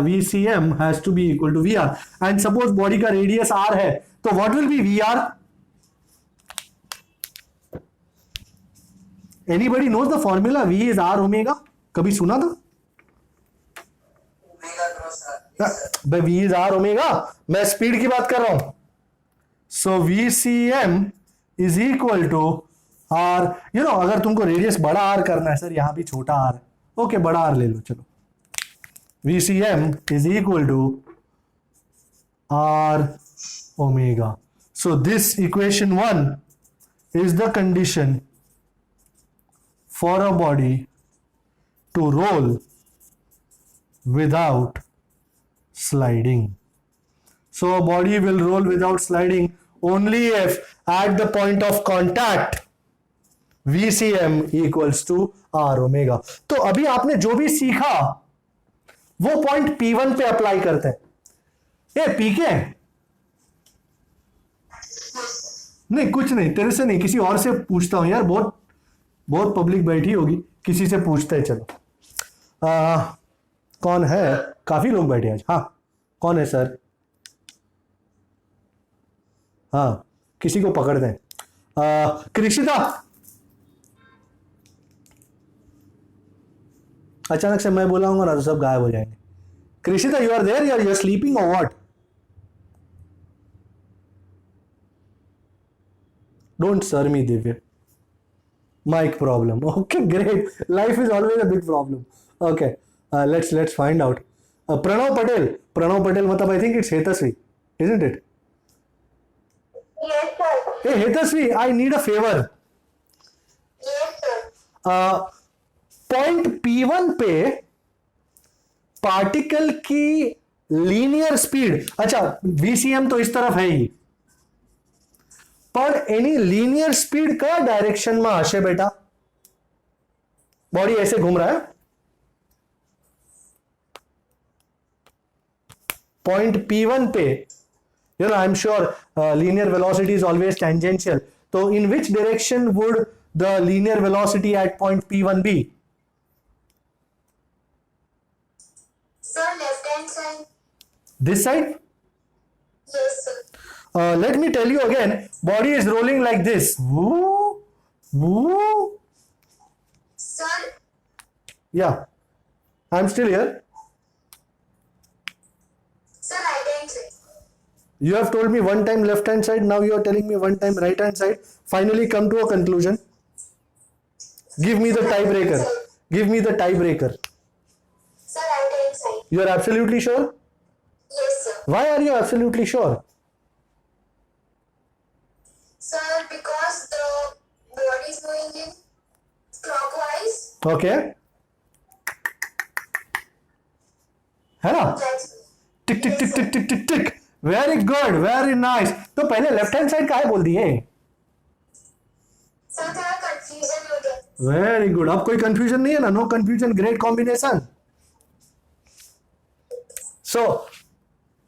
A: VCM has to be equal to VR. And suppose body का radius R है, तो what will be VR? Anybody knows the formula? V is R omega. कभी सुना था?
D: Omega cross R.
A: भाई V is R omega. मैं स्पीड की बात कर रहा हूं. So VCM is equal to R. अगर तुमको रेडियस बड़ा R करना है सर, यहां भी छोटा R है. ओके, बड़ा R ले लो. चलो, VCM is equal to R omega. So this equation 1 is the condition for a body to roll without sliding. So a body will roll without sliding only if at the point of contact VCM equals to R omega. तो अभी आपने जो भी सीखा वो पॉइंट P1 पे अप्लाई करते हैं. ए पीके नहीं, कुछ नहीं, तेरे से नहीं, किसी और से पूछता हूं यार. बहुत बहुत पब्लिक बैठी होगी, किसी से पूछते हैं. चलो, कौन है? काफी लोग बैठे आज. हाँ, कौन है सर? हाँ, किसी को पकड़ते हैं. कृषिता. अचानक से मैं बोलाऊंगा ना तो सब गायब हो जाएंगे. Krishita, you are there? You are sleeping और what? Don't sir me Divya. Mic problem. Okay, great. Life is always a big problem. Okay, let's find out. Pranav Patel. Pranav Patel. मतलब I think it's Hetasvi, isn't it?
C: Yes, sir.
A: Hey Hetasvi, I need a favor.
C: Yes, sir.
A: Point P1 पे पार्टिकल की लीनियर स्पीड, अच्छा VCM तो इस तरफ है ही, पर एनी लीनियर स्पीड का डायरेक्शन में हशे बेटा. बॉडी ऐसे घूम रहा है, पॉइंट P1 पे, I am sure linear velocity is always tangential. तो in which direction would the linear velocity at point P1 be?
C: Sir, left hand side.
A: This side?
C: Yes, sir.
A: Let me tell you again, body is rolling like this. Woo, woo.
C: Sir,
A: Yeah, I'm still here.
C: sir, right hand side.
A: You have told me one time left hand side, now you are telling me one time right hand side. Finally come to a conclusion. Give me the tiebreaker. Give me the tiebreaker.
C: Sir, right hand side.
A: You are absolutely sure?
C: Yes, sir.
A: Why are you absolutely sure?
C: Sir, because the body is going in clockwise.
A: Okay. है ना?
C: That's
A: tick tick tick tick tick tick tick. Very good, very nice. तो पहले लेफ्ट हैंड साइड का है बोल दिए.
C: सर थोड़ा कंफ्यूजन हो गया.
A: Very good. अब कोई कंफ्यूजन नहीं है ना? No confusion. Great combination. So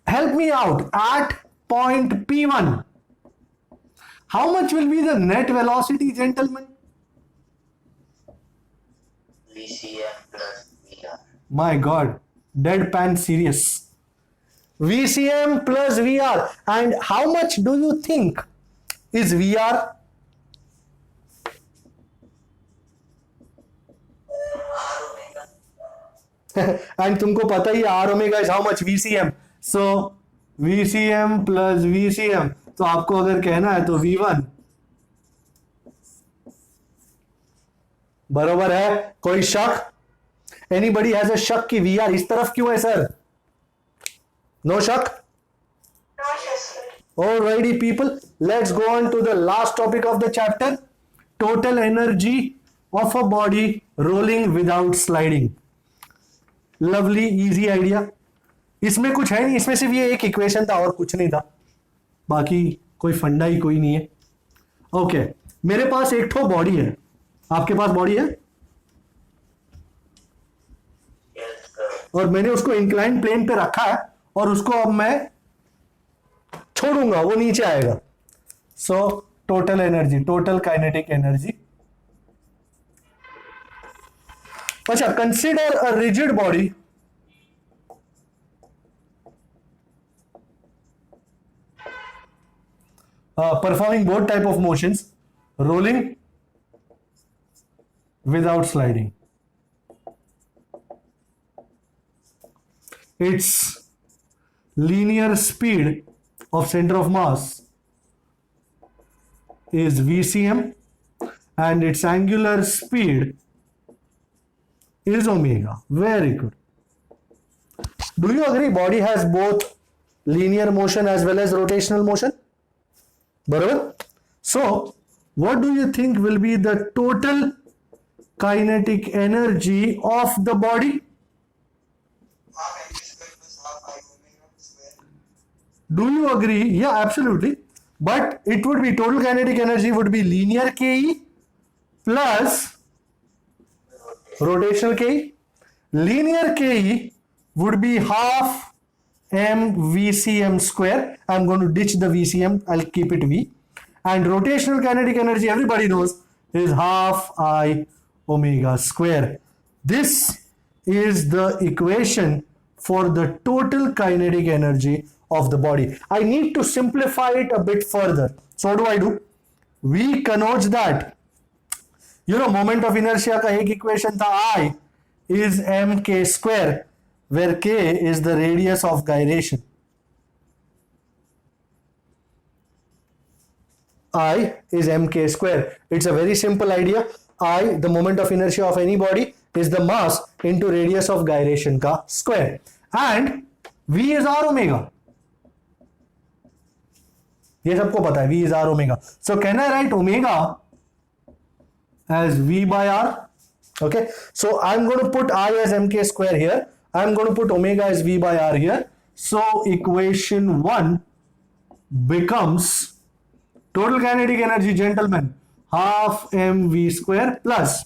A: help me out at point P1. How much will be the net velocity gentleman?
D: VCM plus VR.
A: My God, deadpan serious. VCM plus VR. And how much do you think is VR?
D: R omega.
A: And तुमको पता ही R omega is how much? VCM. So VCM plus VCM. तो आपको अगर कहना है तो V1 बरोबर है. कोई शक? एनीबडी हैज अ शक कि VR इस तरफ क्यों है सर? नो शक?
C: No, sir.
A: Alrighty, people, let's go on to the last topic of the chapter. Total energy of a body rolling without sliding. Lovely, easy idea. इसमें कुछ है नहीं, इसमें सिर्फ ये एक इक्वेशन था और कुछ नहीं था. बाकी कोई फंडा ही कोई नहीं है. ओके, मेरे पास एक ठो बॉडी है. आपके पास बॉडी है
D: Yes, sir.
A: और मैंने उसको इंक्लाइन प्लेन पे रखा है और उसको अब मैं छोड़ूंगा, वो नीचे आएगा. So total energy, total kinetic energy. अच्छा, consider a rigid body performing both type of motions, rolling without sliding. Its linear speed of center of mass is VCM and its angular speed is omega. Very good. Do you agree body has both linear motion as well as rotational motion? बराबर. So what do you think will be the total kinetic energy of the body?
B: Half mv square plus half I omega square.
A: Do you agree? Yeah, absolutely. But it would be total kinetic energy would be linear Ke plus rotational Ke. Linear Ke would be half m VCM square. I'm going to ditch the VCM. I'll keep it V. And rotational kinetic energy, everybody knows, is half I omega square. This is the equation for the total kinetic energy of the body. I need to simplify it a bit further. So what do I do? We connote that, you know, moment of inertia का एक equation था I is mk square, where k is the radius of gyration. I is mk square. It's a very simple idea. I, the moment of inertia of any body, is the mass into radius of gyration का square. And V is r omega. ये सबको पता है, V is r omega. So can I write omega as V by r? Okay. So I'm going to put I as mk square here. I'm going to put omega as V by r here. So equation 1 becomes total kinetic energy, gentlemen, half mv square plus,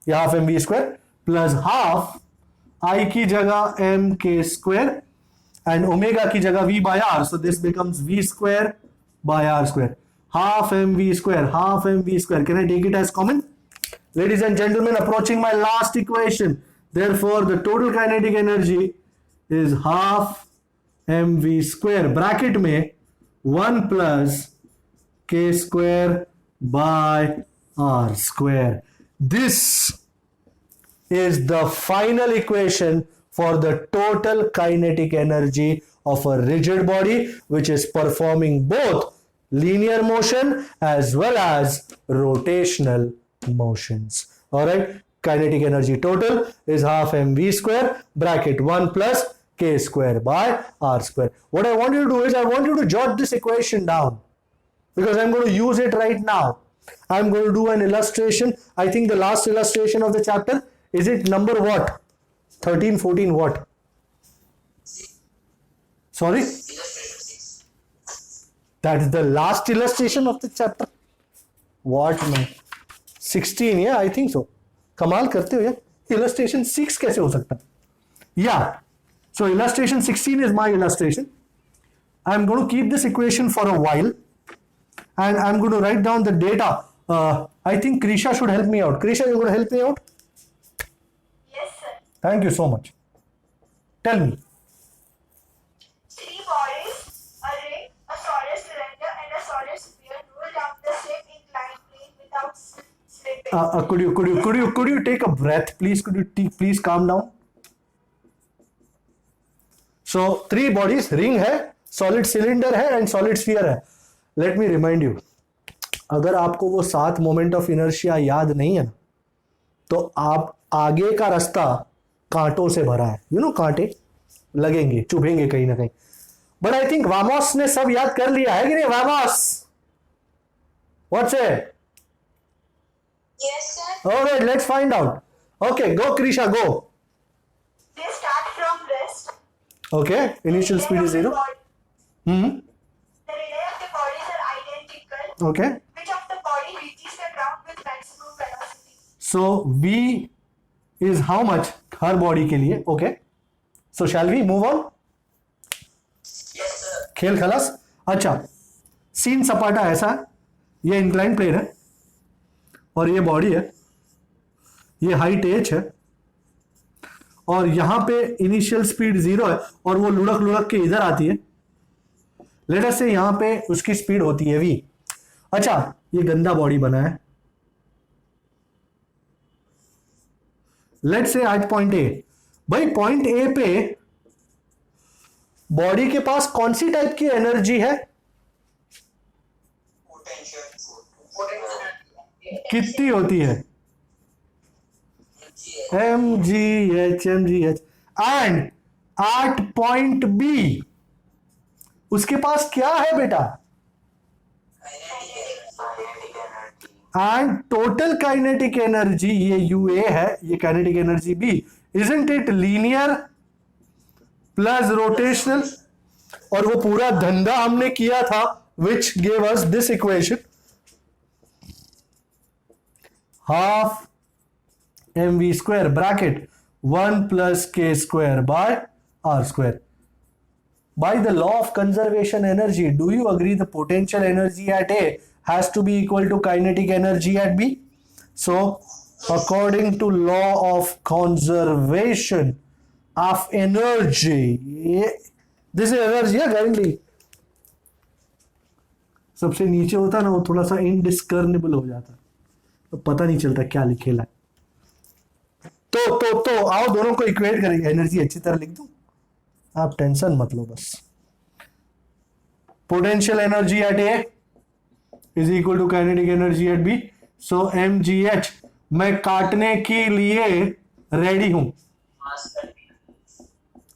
A: yeah, half mv square plus half I की जगह mk square and omega की जगह V by r. So this becomes V square by r square. Half mv square, half mv square. Can I take it as common? Ladies and gentlemen, approaching my last equation. Therefore, the total kinetic energy is half mv square. Bracket में 1 plus k square by r square. This is the final equation for the total kinetic energy of a rigid body which is performing both linear motion as well as rotational motions. All right. kinetic energy total is half mv square bracket 1 plus k square by r square. What I want you to do is I want you to jot this equation down because I'm going to use it right now. I'm going to do an illustration. I think the last illustration of the chapter, is it number what? 13, 14 what? Sorry?
D: Illustration 6.
A: That is the last illustration of the chapter. What man? 16, yeah, I think so. कमाल करते हो यार. Illustration 6 कैसे हो सकता है? Yeah. So illustration 16 is my illustration. I'm going to keep this equation for a while. And I'm going to write down the data. I think Krisha should help me out. Krisha, you're going to help me out?
C: Yes, sir.
A: Thank you so much. Tell me.
C: 3 bodies, a ring, a solid cylinder, and a solid sphere roll down the same inclined plane without slipping.
A: Could you take a breath, please? Could you please calm down? So 3 bodies, ring है, solid cylinder है, and solid sphere है. Let me remind you. अगर आपको वो 7 मोमेंट ऑफ इनर्शिया याद नहीं है ना, तो आप आगे का रास्ता कांटों से भरा है. यू नो कांटे लगेंगे, चुभेंगे कहीं ना कहीं. बट आई थिंक वामोस ने सब याद कर लिया है कि नहीं? Vamos, what's it?
C: Yes, sir.
A: Alright, let's find out. Okay, go Krisha, go.
C: They start from rest.
A: Okay, initial speed is 0. Hmm.
C: The relay of the bodies are identical.
A: Okay.
C: Which of the body reaches the ground with maximum velocity?
A: So V is how much? Her body के लिए. Okay. So shall we move on?
D: Yes, sir.
A: खेल खलास. अच्छा, सीन सपाटा ऐसा है. ये इंक्लाइन प्लेन है और ये बॉडी है, ये हाइट h है और यहां पे इनिशियल स्पीड 0 है और वो लुढ़क लुढ़क के इधर आती है. लेट अस से यहां पे उसकी स्पीड होती है v. अच्छा, ये गंदा बॉडी बना है. लेट से एट पॉइंट ए. भाई पॉइंट ए पे बॉडी के पास कौन सी टाइप की एनर्जी है? कितनी होती है? mgh. And at point B उसके पास क्या है बेटा? एंड टोटल काइनेटिक एनर्जी, ये ua है, ये kinetic energy b. Isn't it linear plus rotational? और वो पूरा धंधा हमने किया था which gave us this equation, half mv square bracket 1 plus k square by r square. By the law of conservation energy, do you agree the potential energy at A has to be equal to kinetic energy at B? So according to law of conservation of energy, this is energy, yeah, currently. सबसे नीचे होता है ना, वो थोड़ा सा इनडिस्कर्नेबल हो जाता है, तो पता नहीं चलता क्या लिखेला है. तो आओ दोनों को इक्वेट करेंगे. एनर्जी अच्छी तरह लिख दूं, आप टेंशन मत लो बस. Potential energy at A is equal to kinetic energy at B. So mgh मैं काटने के लिए रेडी हूं.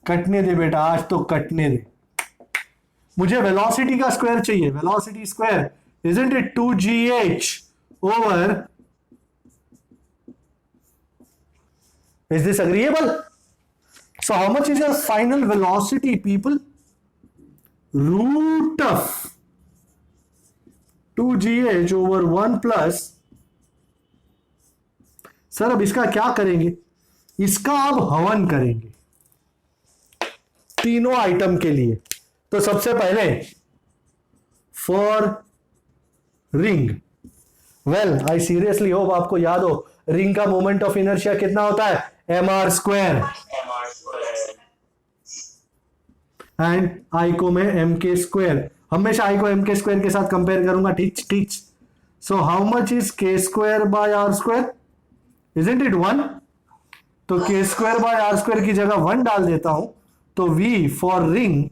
A: कटने दे बेटा, आज तो कटने दे. मुझे वेलोसिटी का स्क्वायर चाहिए. Velocity square isn't it 2gh over. Is this agreeable? So how much is your final velocity, people? Root of 2gh over 1 plus. Sir अब इसका क्या करेंगे? इसका अब हवन करेंगे तीनों आइटम के लिए. तो सबसे पहले for ring, well I seriously hope आपको याद हो रिंग का मोमेंट ऑफ इनर्शिया कितना होता है? mr square. एंड आई को मैं mk स्क्वायर, हमेशा आई को mk स्क्वायर के साथ कंपेयर करूंगा. ठीक. So how much is k square by r square? Isn't it 1? तो k square by r square की जगह 1 डाल देता हूं. तो v for ring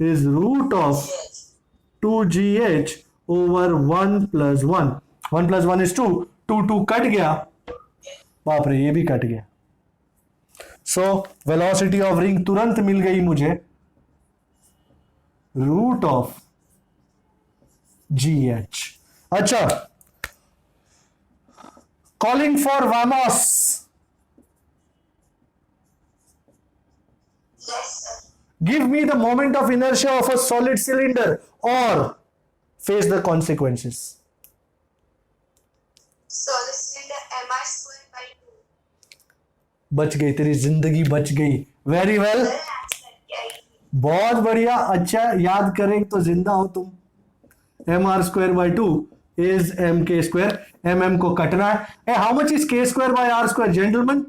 A: is root of 2gh over 1 plus 1. 1 plus 1 is 2. 2 cut गया बाप रे, ये भी कट गया। सो वेलोसिटी ऑफ रिंग तुरंत मिल गई मुझे, रूट ऑफ GH। अच्छा, calling for Vamos.
C: Yes, sir.
A: Give me the moment of inertia of a solid cylinder or face the consequences.
C: Solid cylinder mi square by 2.
A: बच गई, तेरी जिंदगी बच गई। वेरी वेल,
C: Sir, answer क्या है?
A: बहुत बढ़िया। अच्छा, याद करें तो जिंदा हो तुम। mr² by 2 is mk²। mm को कटना है। Hey, how much is k² by r², gentlemen?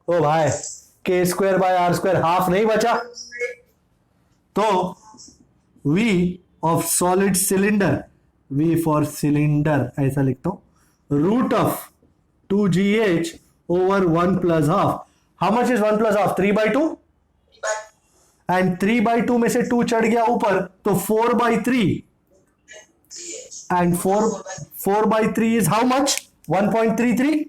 A: ओ भाई, k² by r², हाफ नहीं बचा। तो V of solid cylinder, V for cylinder ऐसा लिखता हूं, root of 2GH over 1 + half. How much is 1 + half? 3/2। And 3/2 में से 2 चढ़ गया ऊपर, तो 4/3। एंड 4/3 is how much? 1.33।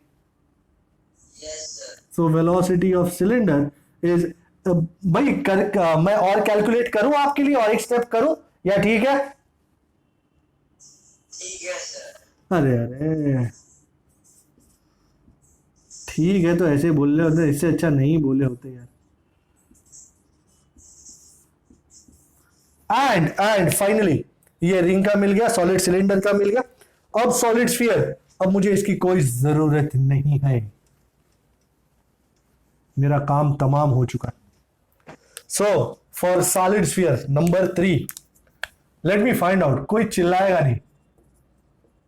D: Yes, sir.
A: So velocity of cylinder is, भाई मैं और कैलकुलेट करूं आपके लिए, और एक स्टेप करूं या ठीक है?
D: ठीक है सर।
A: अरे अरे, ठीक है तो ऐसे बोल रहे होते, इससे अच्छा नहीं बोले होते यार। एंड फाइनली ये रिंग का मिल गया, सॉलिड सिलेंडर का मिल गया। अब सॉलिड स्फीयर, अब मुझे इसकी कोई जरूरत नहीं है, मेरा काम तमाम हो चुका है। So for solid sphere number 3, let me find out. कोई चिल्लाएगा नहीं,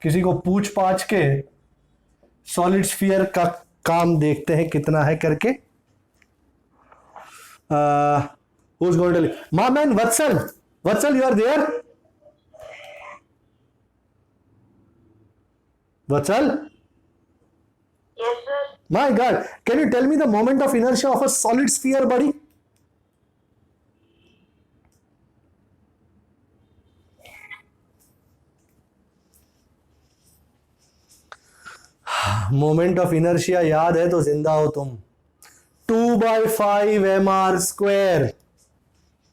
A: किसी को पूछ पाछ के सॉलिड स्फीयर का काम देखते हैं कितना है करके। who's going to leave? My man Vatsal, you are there? Vatsal?
C: Yes, sir.
A: My God, can you tell me the moment of inertia of a solid sphere, buddy? Moment of inertia याद है तो जिंदा हो तुम। 2/5 mr²,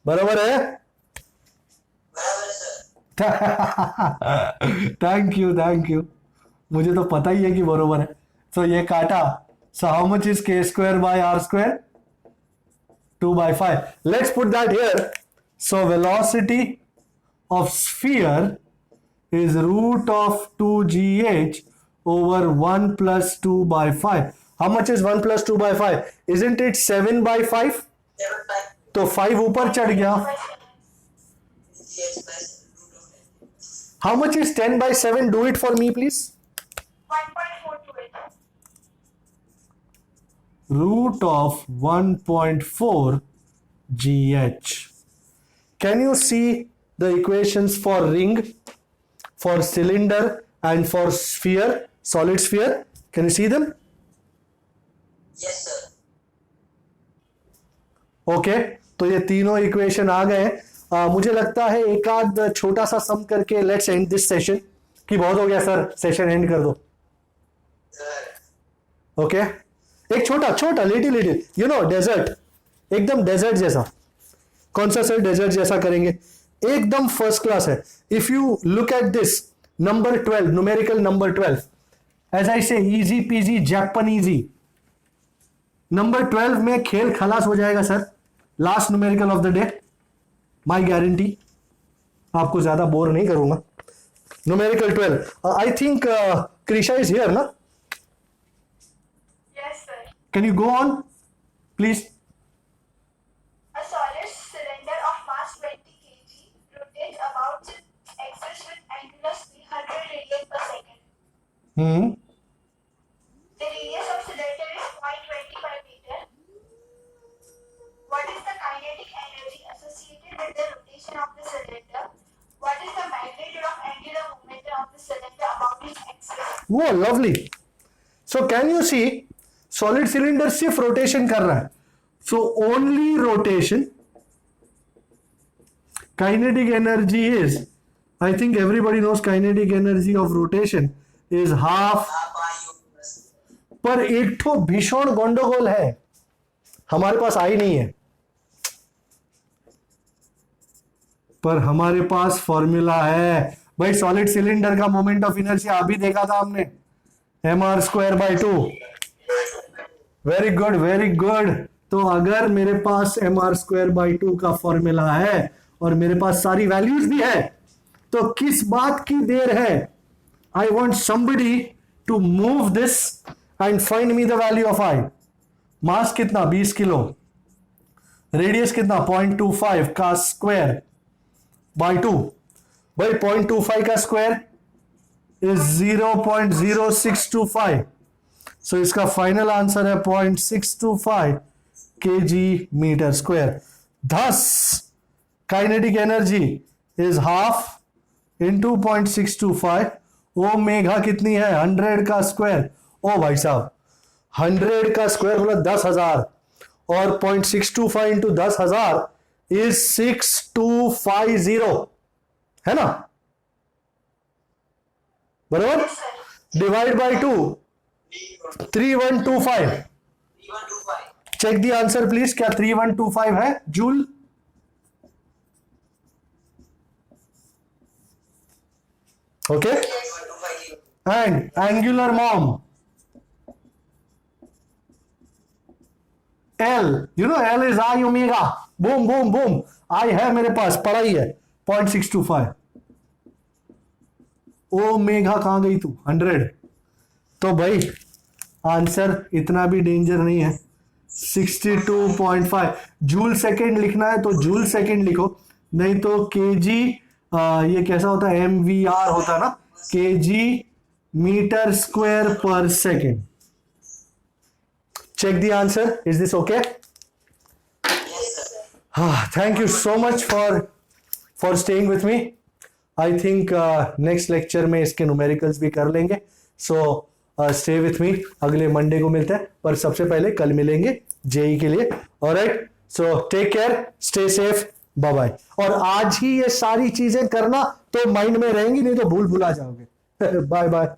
A: बराबर है?
D: बराबर सर।
A: थैंक यू, मुझे तो पता ही है कि बरोबर है। सो ये काटा, सो how much is k² by r²? 2/5। Let's put that here. So velocity of sphere is root of 2GH over 1 + 2/5. How much is 1 + 2/5? Isn't it 7/5?
D: 7/5
A: तो 5 ऊपर चढ़ गया।
D: GH by root of 10.
A: How much is 10/7? Do it for me, please.
C: 1.428.
A: Root of 1.4 GH. Can you see the equations for ring, for cylinder, and for sphere, solid sphere? Can you see them?
D: Yes, sir.
A: Okay, तो ये तीनों इक्वेशन आ गए। मुझे लगता है एक आध छोटा सा सम करके लेट्स एंड दिस सेशन। कि बहुत हो गया सर, सेशन एंड कर दो।
D: Sir.
A: ओके, एक छोटा लिटिल यू नो डेजर्ट, एकदम डेजर्ट जैसा। कौन सा सर डेजर्ट जैसा करेंगे? एकदम फर्स्ट क्लास है। If you look at this number 12, numerical number 12, as I say easy PG जापानीजी। Number 12 में खेल खलास हो जाएगा sir. Last numerical of the day, my guarantee. आपको ज्यादा बोर नहीं करूंगा। Numerical 12, I think Krisha is here ना?
C: Yes, sir.
A: Can you go on please?
C: A solid cylinder of mass 20 kg rotates about its axis with angular speed 100 radians per second. The radius of cylinder is 0.25 meter. What is the kinetic energy associated with the rotation of the cylinder? What is the magnitude of angular momentum of the cylinder about its axis?
A: वो lovely. So can you see, solid cylinder सिर्फ रोटेशन कर रहा है। So only rotation, kinetic energy is, I think everybody knows kinetic energy of rotation is half. पर एक तो भीषण गंडगोल है, हमारे पास आई नहीं है, पर हमारे पास फॉर्मूला है भाई। सॉलिड सिलेंडर का मोमेंट ऑफ इनर्शिया अभी देखा था हमने, mr²/2। Very good very good. तो अगर मेरे पास mr²/2 का फॉर्मूला है और मेरे पास सारी वैल्यूज भी है, तो किस बात की देर है? I want somebody to move this and find me the value of I. Mass कितना? 20 किलो। रेडियस कितना? 0.25 का स्क्वायर बाय 2। भाई 0.25 का स्क्वायर इज 0.0625। सो इसका फाइनल आंसर है 0.625 kg metre square. thus kinetic energy is half into 0.625। Omega कितनी है? 100 का स्क्वायर। ओ भाई साहब, 100 का स्क्वायर बोला 10,000, और 0.625 इंटू 10,000 इज 6250, है ना? बराबर।
C: Yes, sir.
A: Divide by 2, 3125।
D: 3125
A: check the answer please. क्या 3125 है joule? Okay.
D: 3125
A: and angular mom L, you know L is I omega, boom boom boom, I है मेरे पास, पढ़ा ही है 0.625। ओमेगा कहां गई तू? 100। तो भाई आंसर इतना भी डेंजर नहीं है, 62.5। जूल सेकेंड लिखना है तो जूल सेकेंड लिखो, नहीं तो केजी, ये कैसा होता है? MVR होता है ना, केजी मीटर स्क्वायर पर second. Check the answer. Is this okay? Thank you so much for staying with me. I think next lecture में इसके numericals भी कर लेंगे. So stay with me. अगले मंडे को मिलते हैं, पर सबसे पहले कल मिलेंगे जेई के लिए। Alright. So take care. Stay safe. Bye bye. और आज ही ये सारी चीजें करना तो माइंड में रहेंगी, नहीं तो भूल भुला जाओगे। Bye bye.